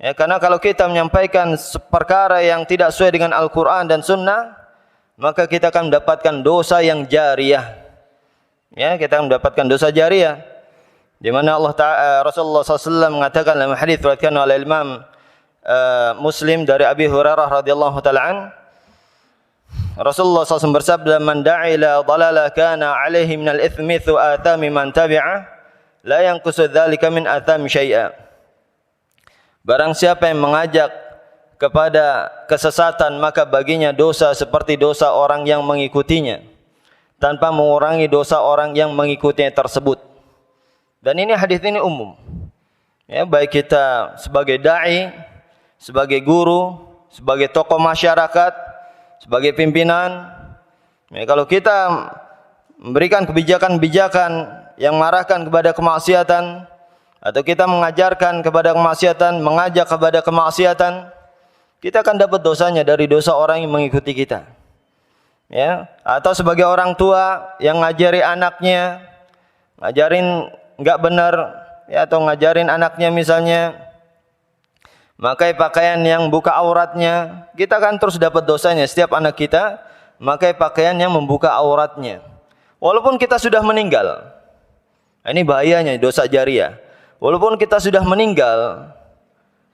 Ya, karena kalau kita menyampaikan perkara yang tidak sesuai dengan Al-Quran dan Sunnah, maka kita akan mendapatkan dosa yang jariyah. Ya, kita akan mendapatkan dosa jariyah. Di mana Rasulullah SAW mengatakan dalam hadis riwayatkan oleh Imam Muslim dari Abi Hurairah radhiyallahu taala an, Rasulullah SAW bersabda, "Man da'a ila dhalala kana 'alaihi minal ithmi thu'atami man tabi'ah, la yanqusu dzalika min athami syai'a." Barang siapa yang mengajak kepada kesesatan, maka baginya dosa seperti dosa orang yang mengikutinya, tanpa mengurangi dosa orang yang mengikutinya tersebut. Dan ini hadis ini umum. Ya, baik kita sebagai dai, sebagai guru, sebagai tokoh masyarakat, sebagai pimpinan, ya, kalau kita memberikan kebijakan-kebijakan yang mengarahkan kepada kemaksiatan, atau kita mengajarkan kepada kemaksiatan, mengajak kepada kemaksiatan, kita akan dapat dosanya dari dosa orang yang mengikuti kita. Ya, atau sebagai orang tua yang ngajari anaknya, ngajarin enggak benar, ya, atau ngajarin anaknya misalnya makai pakaian yang buka auratnya, kita akan terus dapat dosanya. Setiap anak kita memakai pakaian yang membuka auratnya, walaupun kita sudah meninggal. Ini bahayanya dosa jariyah. Walaupun kita sudah meninggal,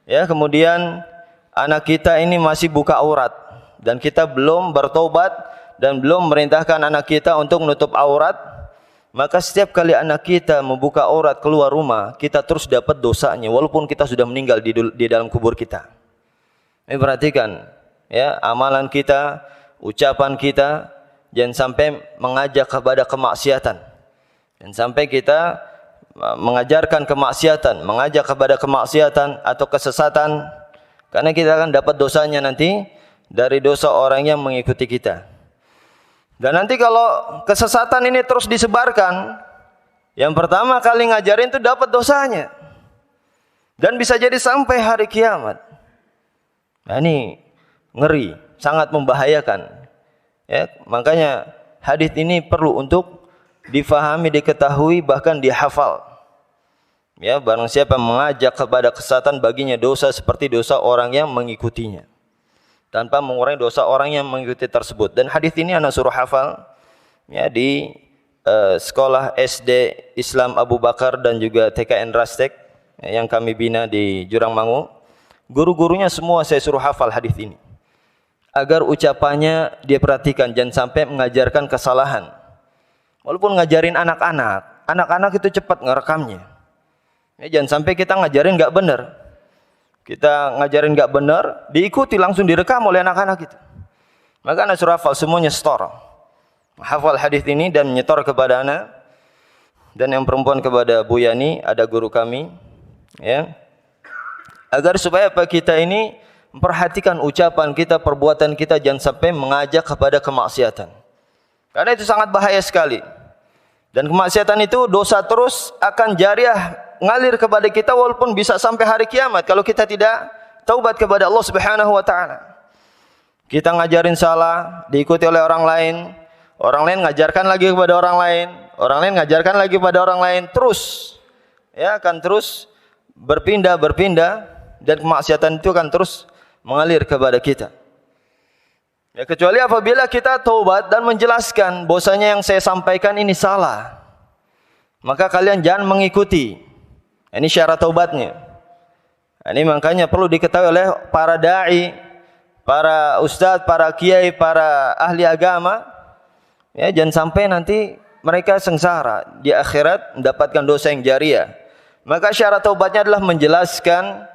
ya, kemudian anak kita ini masih buka aurat dan kita belum bertobat dan belum merintahkan anak kita untuk menutup aurat, maka setiap kali anak kita membuka aurat keluar rumah, kita terus dapat dosanya walaupun kita sudah meninggal di dalam kubur kita. Ini perhatikan, ya, amalan kita, ucapan kita jangan sampai mengajak kepada kemaksiatan. Dan sampai kita mengajarkan kemaksiatan, mengajak kepada kemaksiatan atau kesesatan, karena kita akan dapat dosanya nanti dari dosa orang yang mengikuti kita. Dan nanti kalau kesesatan ini terus disebarkan, yang pertama kali ngajarin itu dapat dosanya, dan bisa jadi sampai hari kiamat. Nah, ini ngeri, sangat membahayakan. Ya, makanya hadis ini perlu untuk difahami, diketahui, bahkan dihafal. Ya, barang siapa mengajak kepada kesesatan baginya dosa seperti dosa orang yang mengikutinya, tanpa mengurangi dosa orang yang mengikuti tersebut. Dan hadis ini anak suruh hafal ya di sekolah SD Islam Abu Bakar dan juga TKN Rastek yang kami bina di Jurang Mangu. Guru-gurunya semua saya suruh hafal hadis ini, agar ucapannya dia perhatikan, jangan sampai mengajarkan kesalahan. Walaupun ngajarin anak-anak, anak-anak itu cepat ngerekamnya. Ya, jangan sampai kita ngajarin nggak benar. Kita ngajarin nggak benar, diikuti langsung direkam oleh anak-anak itu. Maka anak suruh hafal semuanya, setor. Hafal hadis ini dan menyetor kepada anak. Dan yang perempuan kepada Bu Yani, ada guru kami. Ya, agar supaya apa kita ini memperhatikan ucapan kita, perbuatan kita, jangan sampai mengajak kepada kemaksiatan. Karena itu sangat bahaya sekali. Dan kemaksiatan itu dosa terus akan jariah ngalir kepada kita walaupun bisa sampai hari kiamat kalau kita tidak taubat kepada Allah Subhanahu wa taala. Kita ngajarin salah, diikuti oleh orang lain ngajarkan lagi kepada orang lain ngajarkan lagi kepada orang lain, terus ya akan terus berpindah dan kemaksiatan itu akan terus mengalir kepada kita. Ya, kecuali apabila kita taubat dan menjelaskan bahwasanya yang saya sampaikan ini salah, maka kalian jangan mengikuti. Ini syarat taubatnya. Ini makanya perlu diketahui oleh para dai, para ustadz, para kiai, para ahli agama. Ya, jangan sampai nanti mereka sengsara di akhirat mendapatkan dosa yang jariah. Maka syarat taubatnya adalah menjelaskan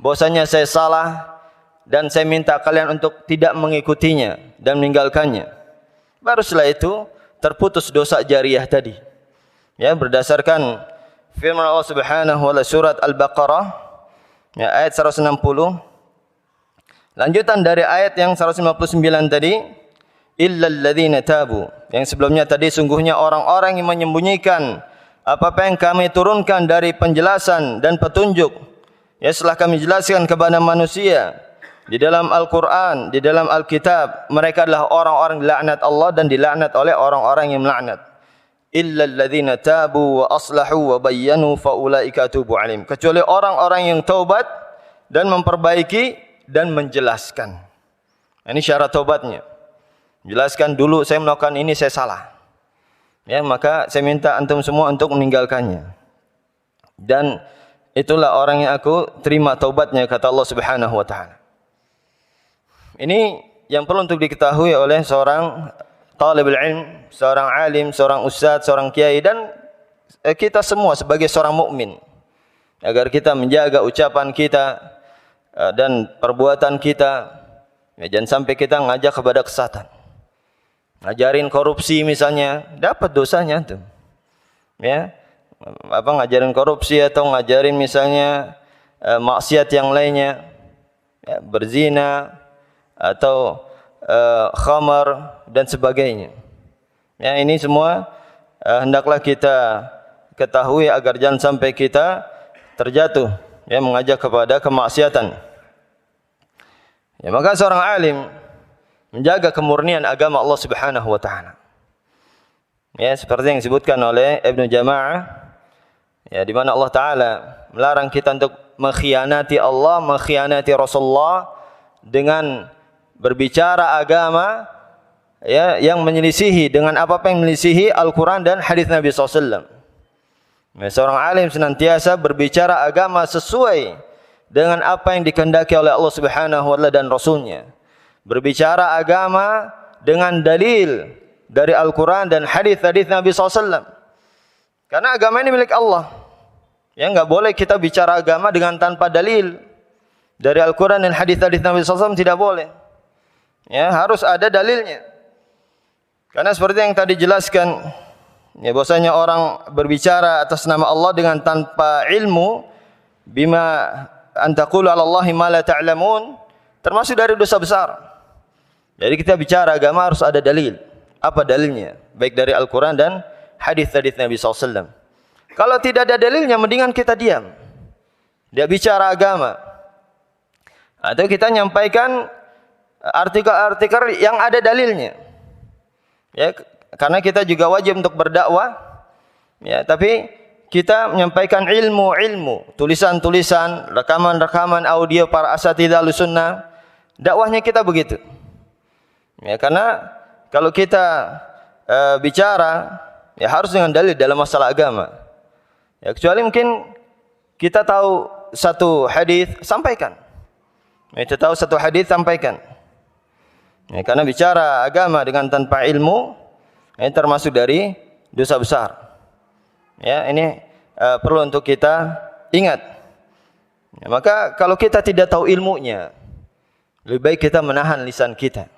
bahwasanya saya salah dan saya minta kalian untuk tidak mengikutinya dan meninggalkannya. Baru setelah itu terputus dosa jariah tadi. Ya, berdasarkan firman Allah Subhanahu wa taala surat Al-Baqarah ya, ayat 160. Lanjutan dari ayat yang 159 tadi, illal ladzina tabu. Yang sebelumnya tadi, sungguhnya orang-orang yang menyembunyikan apa-apa yang kami turunkan dari penjelasan dan petunjuk. Ya, setelah kami jelaskan kepada manusia di dalam Al-Quran, di dalam Al-Kitab, mereka adalah orang-orang dilaknat Allah dan dilaknat oleh orang-orang yang melaknat. Illal ladzina tabu wa aslahu wa bayyanu fa ulaika atubu alaihim. Kecuali orang-orang yang taubat dan memperbaiki dan menjelaskan. Ini syarat taubatnya. Jelaskan dulu, saya melakukan ini, saya salah. Ya, maka saya minta antum semua untuk meninggalkannya. Dan itulah orang yang aku terima taubatnya, kata Allah Subhanahu wa taala. Ini yang perlu untuk diketahui oleh seorang talibul ilm, seorang alim, seorang ustaz, seorang kiai, dan kita semua sebagai seorang mukmin, agar kita menjaga ucapan kita dan perbuatan kita. Ya, jangan sampai kita ngajak kepada kesesatan. Ngajarin korupsi misalnya, dapat dosanya tuh. Ya, apa ngajarin korupsi atau ngajarin misalnya maksiat yang lainnya, ya, berzina atau khamar dan sebagainya. Ya, ini semua hendaklah kita ketahui agar jangan sampai kita terjatuh, ya, mengajak kepada kemaksiatan. Ya, maka seorang alim menjaga kemurnian agama Allah Subhanahu wa taala. Ya, seperti yang disebutkan oleh Ibnu Jama'ah, ya, di mana Allah taala melarang kita untuk mengkhianati Allah, mengkhianati Rasulullah dengan berbicara agama, ya, yang menyelisihi dengan apa-apa yang menyelisihi Al-Quran dan hadis Nabi SAW. Ya, seorang alim senantiasa berbicara agama sesuai dengan apa yang dikehendaki oleh Allah Subhanahu wa taala dan Rasulnya. Berbicara agama dengan dalil dari Al-Quran dan hadis-hadis Nabi SAW. Karena agama ini milik Allah. Ya, enggak boleh kita bicara agama dengan tanpa dalil dari Al-Quran dan hadis-hadis Nabi SAW, tidak boleh. Ya, harus ada dalilnya. Karena seperti yang tadi jelaskan, ya, bahwasanya orang berbicara atas nama Allah dengan tanpa ilmu, bima antaqulu 'ala Allahi ma la ta'lamun, termasuk dari dosa besar. Jadi kita bicara agama harus ada dalil. Apa dalilnya? Baik dari Al-Quran dan hadis-hadis Nabi SAW. Kalau tidak ada dalilnya, mendingan kita diam. Dia bicara agama. Atau kita nyampaikan artikel-artikel yang ada dalilnya. Ya, karena kita juga wajib untuk berdakwah. Ya, tapi kita menyampaikan ilmu-ilmu, tulisan-tulisan, rekaman-rekaman audio para asatidzah Ahlussunnah, dakwahnya kita begitu. Ya, karena kalau kita bicara ya harus dengan dalil dalam masalah agama. Ya, kecuali mungkin kita tahu satu hadis, sampaikan. Kita tahu satu hadis, sampaikan. Ya, karena bicara agama dengan tanpa ilmu ini termasuk dari dosa besar. Ya, ini perlu untuk kita ingat. Ya, maka kalau kita tidak tahu ilmunya, lebih baik kita menahan lisan kita.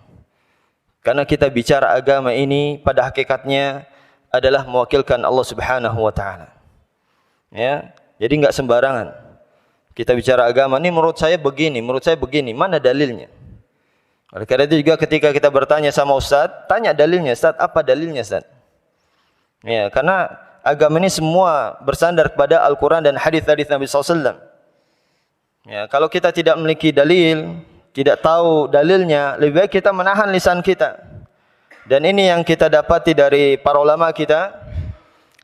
Karena kita bicara agama ini pada hakikatnya adalah mewakilkan Allah Subhanahu wa taala. Ya, jadi enggak sembarangan. Kita bicara agama ini menurut saya begini, mana dalilnya? Oleh karena itu juga ketika kita bertanya sama Ustaz, tanya dalilnya, Ustaz, apa dalilnya, Ustaz? Ya, karena agama ini semua bersandar kepada Al-Qur'an dan hadis-hadis Nabi sallallahu alaihi wasallam. Ya, kalau kita tidak memiliki dalil, tidak tahu dalilnya, lebih baik kita menahan lisan kita. Dan ini yang kita dapati dari para ulama kita,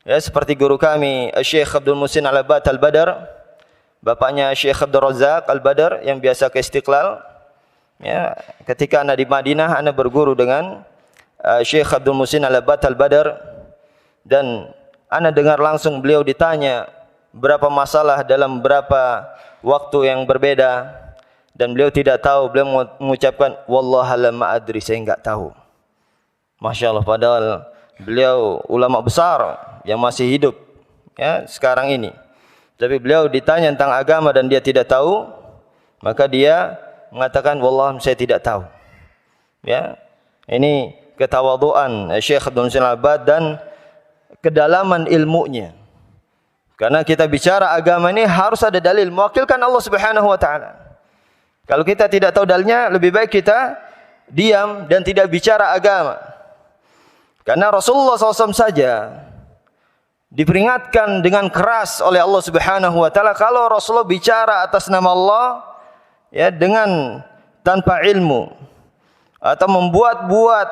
ya, seperti guru kami Syekh Abdul Muhsin Al-Abbad Al-Badar, bapaknya Syekh Abdul Razak Al-Badar yang biasa ke Istiqlal. Ya, ketika ana di Madinah, ana berguru dengan Syekh Abdul Muhsin Al-Abbad Al-Badar, dan ana dengar langsung beliau ditanya berapa masalah dalam berapa waktu yang berbeda, dan beliau tidak tahu. Beliau mengucapkan wallahi la adri, saya enggak tahu. Masya Allah, padahal beliau ulama besar yang masih hidup ya sekarang ini. Tapi beliau ditanya tentang agama dan dia tidak tahu, maka dia mengatakan wallahi saya tidak tahu. Ya, ini ketawaduan Syekh Abdul Muhsin Al-Abbad dan kedalaman ilmunya. Karena kita bicara agama ini harus ada dalil, mewakilkan Allah Subhanahu wa taala. Kalau kita tidak tahu dalilnya, lebih baik kita diam dan tidak bicara agama. Karena Rasulullah SAW saja diperingatkan dengan keras oleh Allah Subhanahu wa taala kalau Rasulullah bicara atas nama Allah ya dengan tanpa ilmu atau membuat-buat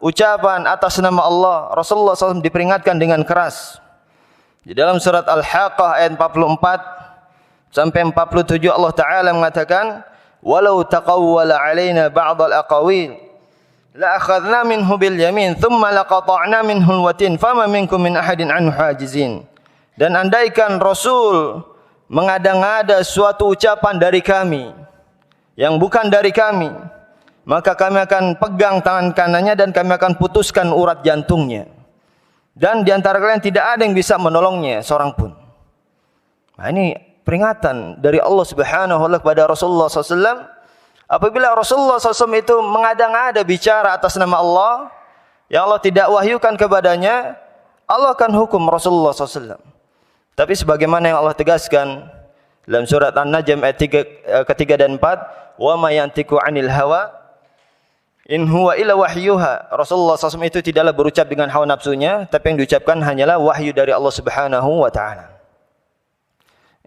ucapan atas nama Allah, Rasulullah SAW diperingatkan dengan keras. Di dalam surat Al-Haqqah ayat 44 sampai 47 Allah Taala mengatakan, "Walau taqawwala 'alaina ba'd al-aqawil la akhadna minhu bil yamin thumma laqata'na minhu al-watin fama minkum min ahadin anhu hajizin." Dan andaikan Rasul mengada-ngada suatu ucapan dari kami yang bukan dari kami, maka kami akan pegang tangan kanannya dan kami akan putuskan urat jantungnya. Dan di antara kalian tidak ada yang bisa menolongnya seorang pun. Nah, ini peringatan dari Allah Subhanahu wa taala kepada Rasulullah SAW. Apabila Rasulullah SAW itu mengada-ngada bicara atas nama Allah yang Allah tidak wahyukan kepadanya, Allah akan hukum Rasulullah SAW. Tapi sebagaimana yang Allah tegaskan dalam surat An-Najm ayat ketiga dan 4, wa ma yantiqu 'anil hawa in huwa illa wahyuha. Rasulullah SAW itu tidaklah berucap dengan hawa nafsunya, tapi yang diucapkan hanyalah wahyu dari Allah Subhanahu wa taala.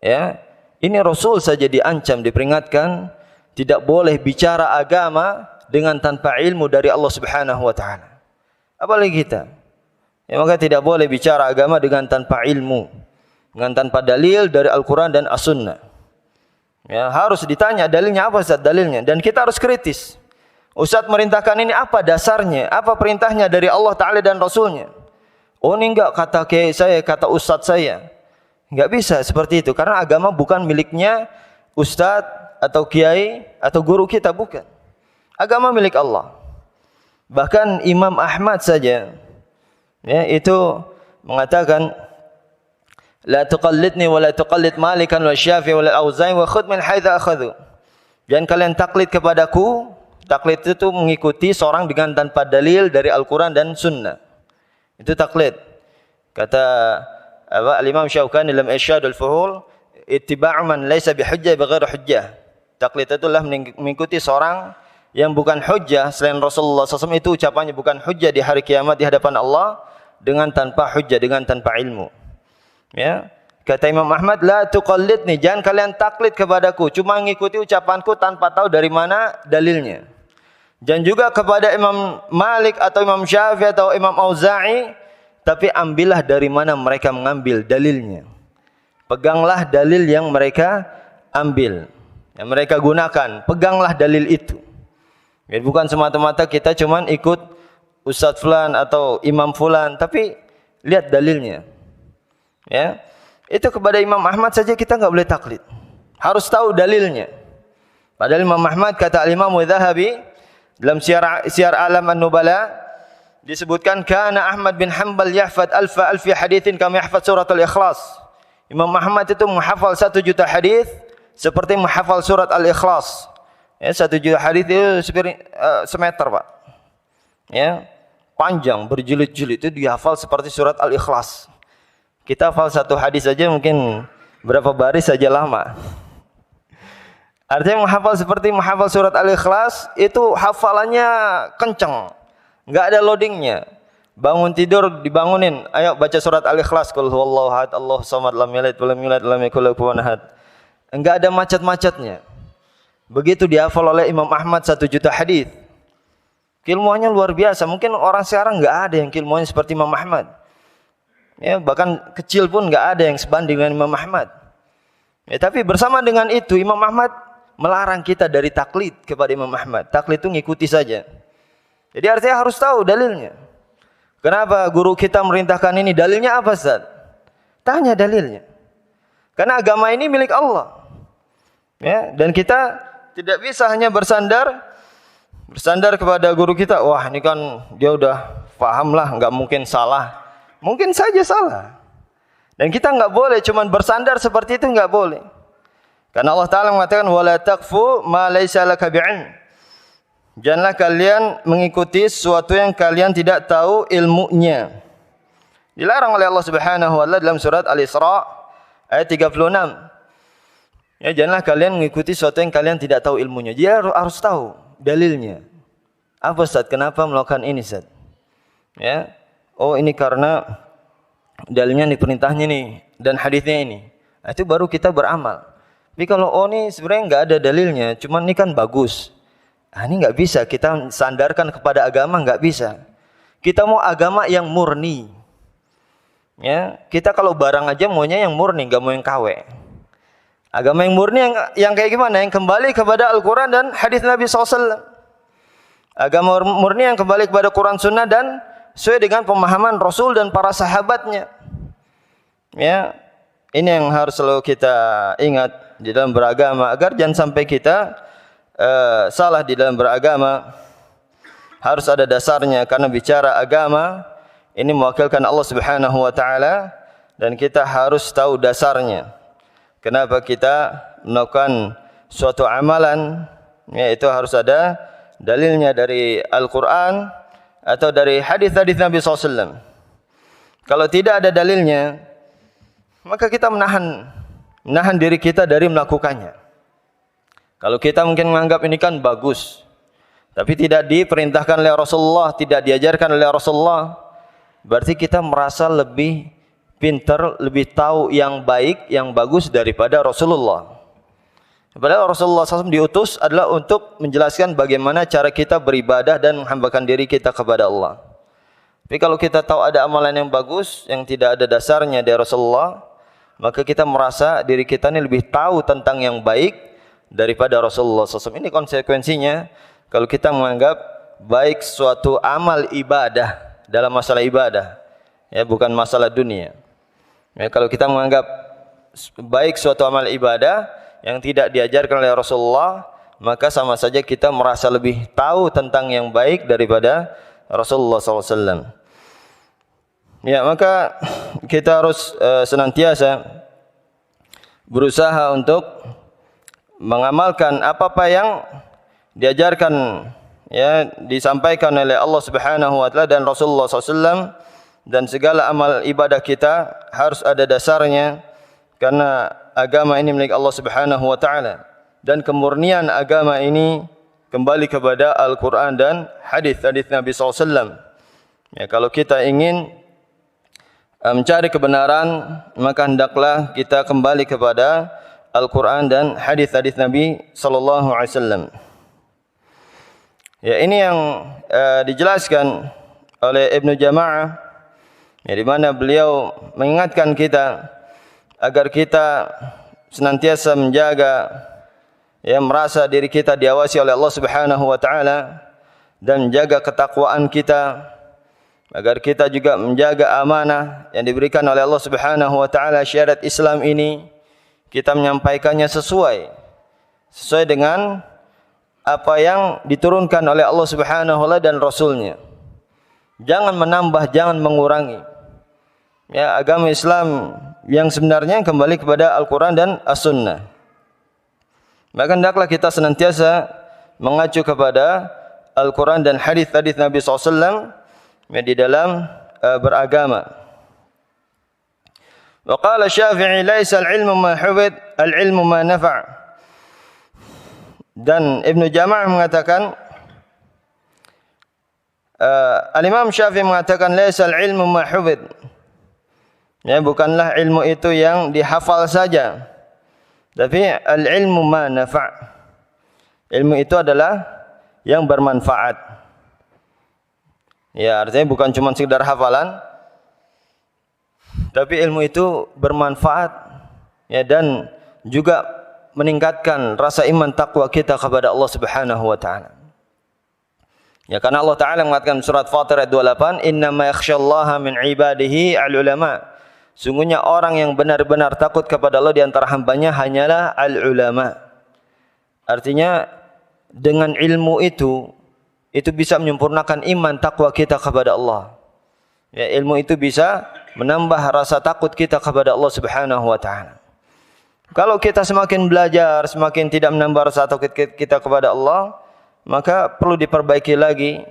Ya, ini Rasul saja diancam, diperingatkan tidak boleh bicara agama dengan tanpa ilmu dari Allah Subhanahu wa taala. Apalagi kita. Ya, maka tidak boleh bicara agama dengan tanpa ilmu, dengan tanpa dalil dari Al-Qur'an dan As-Sunnah. Ya, harus ditanya dalilnya apa, Ustaz, dalilnya, dan kita harus kritis. Ustaz merintahkan ini apa dasarnya? Apa perintahnya dari Allah Ta'ala dan Rasulnya? Oh, ini enggak kata kiai saya, kata Ustaz saya. Enggak bisa seperti itu. Karena agama bukan miliknya Ustaz atau kiai atau guru kita, bukan. Agama milik Allah. Bahkan Imam Ahmad saja ya, itu mengatakan la tuqallidni wa la tuqallid Malikan wa Syafi'i wa al-Auza'i wa khudh min haitsu akhadhu. Jangan kalian taklid kepadaku. Taklid itu mengikuti seorang dengan tanpa dalil dari Al-Quran dan Sunnah. Itu taklid. Kata Al-Imam Syaukani dalam Irsyadul Fuhul, ittiba'u man laisa bihujjah bighairi hujjah. Taklid itu adalah mengikuti seorang yang bukan hujjah selain Rasulullah SAW, itu ucapannya bukan hujjah di hari kiamat di hadapan Allah dengan tanpa hujjah, dengan tanpa ilmu. Ya. Kata Imam Ahmad, la tuqallidni, jangan kalian taklid kepadaku, cuma mengikuti ucapanku tanpa tahu dari mana dalilnya. Dan juga kepada Imam Malik atau Imam Syafi'i atau Imam Auza'i, tapi ambillah dari mana mereka mengambil dalilnya. Peganglah dalil yang mereka ambil, yang mereka gunakan. Peganglah dalil itu. Ya, bukan semata-mata kita cuman ikut Ustadz Fulan atau Imam Fulan, tapi lihat dalilnya. Ya, itu kepada Imam Ahmad saja kita nggak boleh taklid. Harus tahu dalilnya. Padahal Imam Ahmad, kata Imam Dzahabi dalam Syiar Alam An-Nubala, disebutkan kana Ahmad bin Hanbal yahfad alfi haditsin kama yahfad surat Al-Ikhlas. Imam Ahmad itu menghafal 1 juta hadis seperti menghafal surat Al-Ikhlas. Ya, 1 juta hadis itu semeter, Pak. Ya, panjang, berjilid-jilid, itu dihafal seperti surat Al-Ikhlas. Kita hafal 1 hadis saja mungkin berapa baris saja lama. Artinya menghafal seperti menghafal surat Al-Ikhlas, itu hafalannya kencang. Enggak ada loadingnya. Bangun tidur dibangunin, ayo baca surat Al-Ikhlas, qul huwallahu ahad, Allahu samad, lam yalid walam yulad walam yakul lahu kufuwan ahad. Enggak ada macet-macetnya. Begitu dihafal oleh Imam Ahmad 1 juta hadis. Ilmuannya luar biasa. Mungkin orang sekarang enggak ada yang ilmuannya seperti Imam Ahmad. Ya, bahkan kecil pun enggak ada yang sebanding dengan Imam Ahmad. Ya, tapi bersama dengan itu Imam Ahmad melarang kita dari taklid kepada Imam Ahmad. Taklid itu ngikuti saja. Jadi artinya harus tahu dalilnya. Kenapa guru kita merintahkan ini? Dalilnya apa, Ustaz? Tanya dalilnya. Karena agama ini milik Allah. Ya, dan kita tidak bisa hanya bersandar kepada guru kita. Wah, ini kan dia udah paham lah, nggak mungkin salah. Mungkin saja salah. Dan kita nggak boleh cuman bersandar seperti itu, nggak boleh. Karena Allah Ta'ala mengatakan wala taqfu ma laysa laka bi'ilm. Janganlah kalian mengikuti sesuatu yang kalian tidak tahu ilmunya. Dilarang oleh Allah Subhanahu wa taala dalam surat Al-Isra ayat 36. Ya, janganlah kalian mengikuti sesuatu yang kalian tidak tahu ilmunya. Dia harus tahu dalilnya. Apa, Ustaz? Kenapa melakukan ini, Ustaz? Ya. Oh, ini karena dalilnya nih, perintahnya nih, dan hadisnya ini. Nah, itu baru kita beramal. Tapi kalau ini sebenarnya nggak ada dalilnya, cuman ini kan bagus. Nah, ini nggak bisa kita sandarkan kepada agama, nggak bisa. Kita mau agama yang murni. Ya, kita kalau barang aja maunya yang murni, nggak mau yang KW. Agama yang murni yang kayak gimana? Yang kembali kepada Al-Quran dan hadis Nabi SAW. Agama murni yang kembali kepada Quran Sunnah dan sesuai dengan pemahaman Rasul dan para sahabatnya. Ya, ini yang harus selalu kita ingat di dalam beragama, agar jangan sampai kita salah di dalam beragama. Harus ada dasarnya, karena bicara agama ini mewakilkan Allah Subhanahu wa taala, dan kita harus tahu dasarnya. Kenapa kita melakukan suatu amalan, ya, itu harus ada dalilnya dari Al-Quran atau dari hadis-hadis Nabi SAW. Kalau tidak ada dalilnya, maka kita menahan diri kita dari melakukannya. Kalau kita mungkin menganggap ini kan bagus, tapi tidak diperintahkan oleh Rasulullah, tidak diajarkan oleh Rasulullah, berarti kita merasa lebih pintar, lebih tahu yang baik, yang bagus daripada Rasulullah. Padahal Rasulullah SAW diutus adalah untuk menjelaskan bagaimana cara kita beribadah dan menghambakan diri kita kepada Allah. Tapi kalau kita tahu ada amalan yang bagus, yang tidak ada dasarnya dari Rasulullah, maka kita merasa diri kita ini lebih tahu tentang yang baik daripada Rasulullah SAW. Ini konsekuensinya kalau kita menganggap baik suatu amal ibadah dalam masalah ibadah, ya, bukan masalah dunia. Ya, kalau kita menganggap baik suatu amal ibadah yang tidak diajarkan oleh Rasulullah, maka sama saja kita merasa lebih tahu tentang yang baik daripada Rasulullah SAW. Ya, maka kita harus senantiasa berusaha untuk mengamalkan apa-apa yang diajarkan, ya, disampaikan oleh Allah Subhanahu wa taala dan Rasulullah SAW, dan segala amal ibadah kita harus ada dasarnya, karena agama ini milik Allah Subhanahu wa taala, dan kemurnian agama ini kembali kepada Al-Quran dan hadis-hadis Nabi SAW. Ya, kalau kita ingin mencari kebenaran, maka hendaklah kita kembali kepada Al-Quran dan hadis-hadis Nabi SAW. Ya, ini yang dijelaskan oleh Ibnu Jama'ah, Ya, di mana beliau mengingatkan kita agar kita senantiasa menjaga, ya, merasa diri kita diawasi oleh Allah Subhanahu wa taala dan menjaga ketakwaan kita, agar kita juga menjaga amanah yang diberikan oleh Allah Subhanahu wa taala. Syariat Islam ini kita menyampaikannya sesuai dengan apa yang diturunkan oleh Allah Subhanahu wa taala dan Rasulnya. Jangan menambah, jangan mengurangi. Ya, agama Islam yang sebenarnya kembali kepada Al-Quran dan As-Sunnah. Maka hendaklah kita senantiasa mengacu kepada Al-Quran dan hadis-hadis Nabi SAW di dalam beragama. Wa qala Syafi'i laisa al-ilmu ma hufid, al-ilmu ma nafa'. Dan Ibnu Jama'ah mengatakan, Al-Imam Syafi'i mengatakan laisa al-ilmu ma hufid. Ya, bukanlah ilmu itu yang dihafal saja, tapi al-ilmu ma nafa'. Ilmu itu adalah yang bermanfaat. Ya, artinya bukan cuma sekedar hafalan, tapi ilmu itu bermanfaat, ya, dan juga meningkatkan rasa iman takwa kita kepada Allah Subhanahu wa taala. Ya, karena Allah Taala mengatakan surat Fatir ayat 28, "Innama yakhsyallaha min ibadihi al-ulama." Sungguhnya orang yang benar-benar takut kepada Allah di antara hambanya hanyalah al-ulama. Artinya dengan ilmu itu bisa menyempurnakan iman takwa kita kepada Allah. Ya, ilmu itu bisa menambah rasa takut kita kepada Allah Subhanahu wa taala. Kalau kita semakin belajar, semakin tidak menambah rasa takut kita kepada Allah, maka perlu diperbaiki lagi,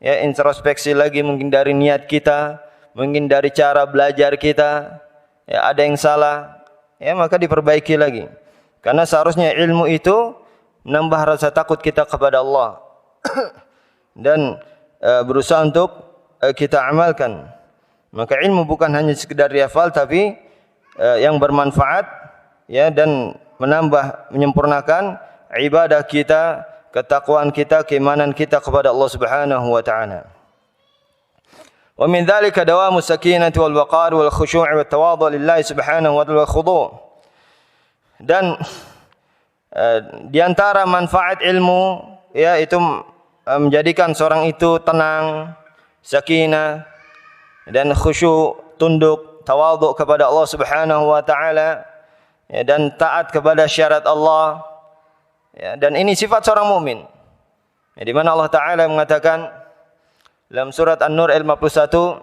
ya, introspeksi lagi, mungkin dari niat kita, mungkin dari cara belajar kita, ya, ada yang salah, ya, maka diperbaiki lagi. Karena seharusnya ilmu itu menambah rasa takut kita kepada Allah dan berusaha untuk kita amalkan. Maka ilmu bukan hanya sekedar dihafal, tapi yang bermanfaat, ya, dan menambah, menyempurnakan ibadah kita, ketakwaan kita, keimanan kita kepada Allah Subhanahu wa taala. Wa min dzalika dawamu sakinati wal waqar wal khushu' wat tawadhu lillahi subhanahu wa ta'ala wal khudu'. Dan di antara manfaat ilmu, ya, itu menjadikan seorang itu tenang, sakinah, dan khusyuk, tunduk, tawadhu kepada Allah Subhanahu wa taala, ya, dan taat kepada syariat Allah. Ya, dan ini sifat seorang mukmin. Ya, di mana Allah Taala mengatakan dalam surat An-Nur ayat 51,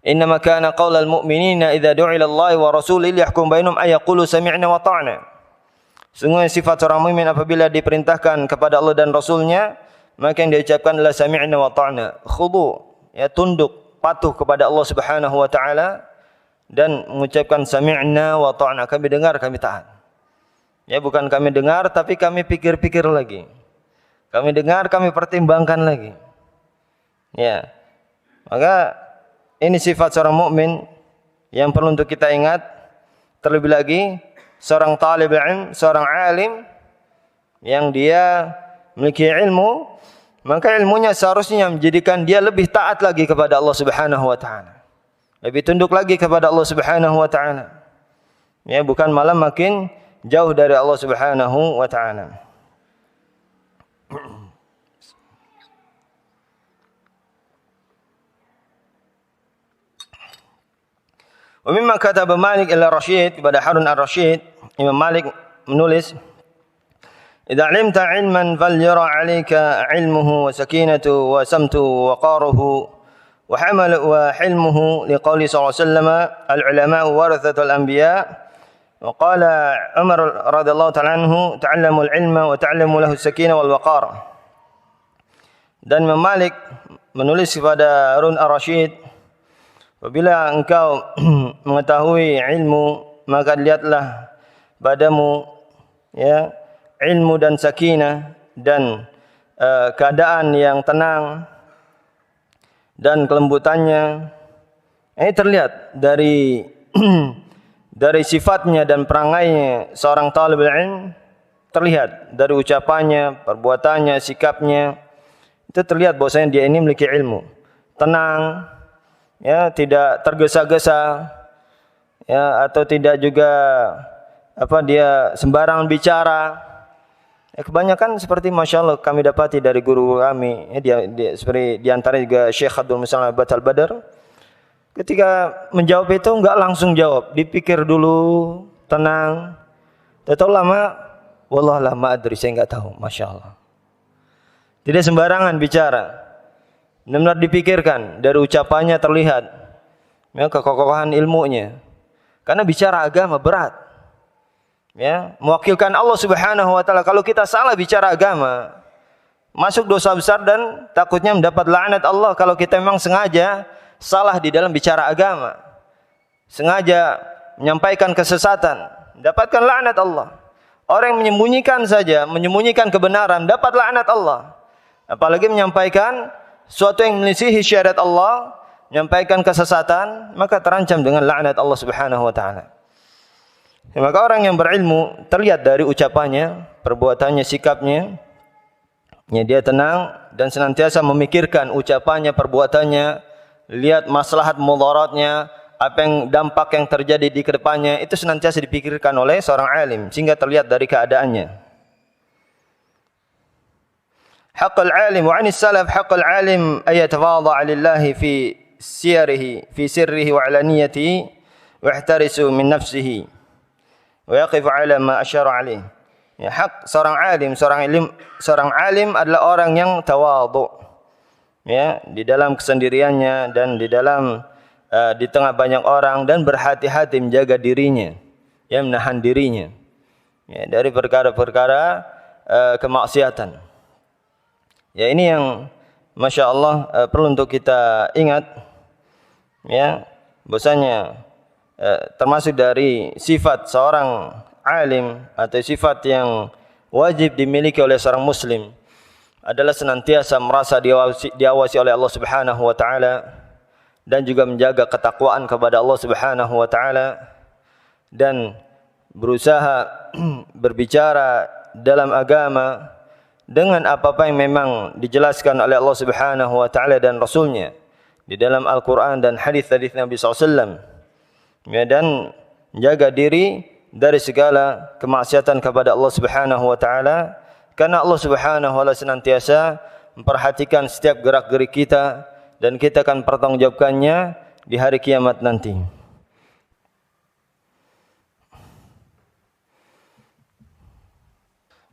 "Innama kana qaulal mu'minina idza du'a ila Allah wa rasulihi liyahkum bainahum ay yaqulu sami'na wa ta'na." Sungguh sifat seorang mukmin apabila diperintahkan kepada Allah dan Rasulnya, maka yang diucapkan adalah sami'na wa ta'na, khudu, ya, tunduk, patuh kepada Allah Subhanahu wa taala, dan mengucapkan sami'na wa ta'na, kami dengar, kami taat. Ya, bukan kami dengar tapi kami pikir-pikir lagi. Kami dengar, kami pertimbangkan lagi. Ya, maka ini sifat seorang mukmin yang perlu untuk kita ingat. Terlebih lagi seorang talib ilm, seorang alim yang dia memiliki ilmu, maka ilmunya seharusnya menjadikan dia lebih taat lagi kepada Allah Subhanahu wa taala, lebih tunduk lagi kepada Allah Subhanahu wa taala. Ya, bukan malah makin jauh dari Allah Subhanahu wa taala. Wa mimma kataba Malik al-Rashid, kepada Harun al-Rashid, Imam Malik menulis, "Idza 'alimta 'ilman falyara 'alaika 'ilmuhu wa sakinatuhu wa samtuhu wa qaruhu wa hamalu wa hilmuhu liqauli sallallahu alaihi wasallam al-'ulama'u warathatul anbiya." Wa qala Umar radhiyallahu ta'ala anhu, "Ta'allamul 'ilma wa ta'allamu lahu as-sakinah wal waqar." Dan Imam Malik menulis kepada Harun al-Rashid, apabila engkau mengetahui ilmu, maka lihatlah padamu, ya, ilmu dan sakinah dan keadaan yang tenang dan kelembutannya. Ini terlihat dari dari sifatnya dan perangainya seorang talibul ilm, terlihat dari ucapannya, perbuatannya, sikapnya. Itu terlihat bahwasanya dia ini memiliki ilmu, tenang, ya, tidak tergesa-gesa, ya, atau tidak juga dia sembarangan bicara. Ya, kebanyakan seperti Masya Allah kami dapati dari guru kami, ya, seperti diantara juga Syekh Abdul Musallam Batal Badar. Ketika menjawab itu enggak langsung jawab, dipikir dulu, tenang. Tahu lama, wallah lama adri, saya enggak tahu, Masya Allah. Tidak sembarangan bicara, benar-benar dipikirkan, dari ucapannya terlihat, ya, kekokohan ilmunya. Karena bicara agama berat, ya, mewakilkan Allah Subhanahu Wa Taala. Kalau kita salah bicara agama, masuk dosa besar dan takutnya mendapat laknat Allah. Kalau kita memang sengaja salah di dalam bicara agama, sengaja menyampaikan kesesatan, dapatkan laknat Allah. Orang yang menyembunyikan saja, menyembunyikan kebenaran, dapat laknat Allah. Apalagi menyampaikan suatu yang menyelisihi syariat Allah, menyampaikan kesesatan, maka terancam dengan laknat Allah Subhanahu Wa Taala. Ya, maka orang yang berilmu terlihat dari ucapannya, perbuatannya, sikapnya, ya, dia tenang dan senantiasa memikirkan ucapannya, perbuatannya, lihat maslahat mudaratnya, apa yang dampak yang terjadi di kedepannya, itu senantiasa dipikirkan oleh seorang alim sehingga terlihat dari keadaannya. Haqqul alim wa 'anis salaf haqqul alim ay yatawadha' lillahi fi sirrihi wa 'alaniyatihi wa yahtarisu min nafsihi wa yaqif 'ala ma asyara 'alaihi. Ya, hak seorang alim adalah orang yang tawadhu, ya, di dalam kesendiriannya dan di tengah banyak orang, dan berhati-hati menjaga dirinya, ya, menahan dirinya, ya, dari perkara-perkara kemaksiatan. Ya, ini yang Masya Allah perlu untuk kita ingat, ya, bahwasanya termasuk dari sifat seorang alim atau sifat yang wajib dimiliki oleh seorang muslim adalah senantiasa merasa diawasi oleh Allah Subhanahu Wa Taala, dan juga menjaga ketakwaan kepada Allah Subhanahu Wa Taala, dan berusaha berbicara dalam agama dengan apa-apa yang memang dijelaskan oleh Allah Subhanahu Wa Taala dan Rasulnya di dalam Al-Quran dan hadis-hadis Nabi SAW, ya, dan menjaga diri dari segala kemaksiatan kepada Allah Subhanahu Wa Taala. Karena Allah Subhanahu wa Ta'ala senantiasa memperhatikan setiap gerak-gerik kita, dan kita akan pertanggungjawabkannya di hari kiamat nanti.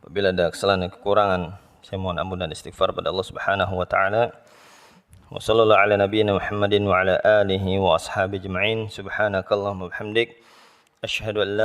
Apabila ada kesalahan dan kekurangan, saya mohon ampun dan istighfar pada Allah Subhanahu wa Ta'ala. Wa sallallahu ala nabiyyina Muhammadin wa ala alihi wa ashabihi ajma'in. Subhanakallahumma wa bihamdik, asyhadu an la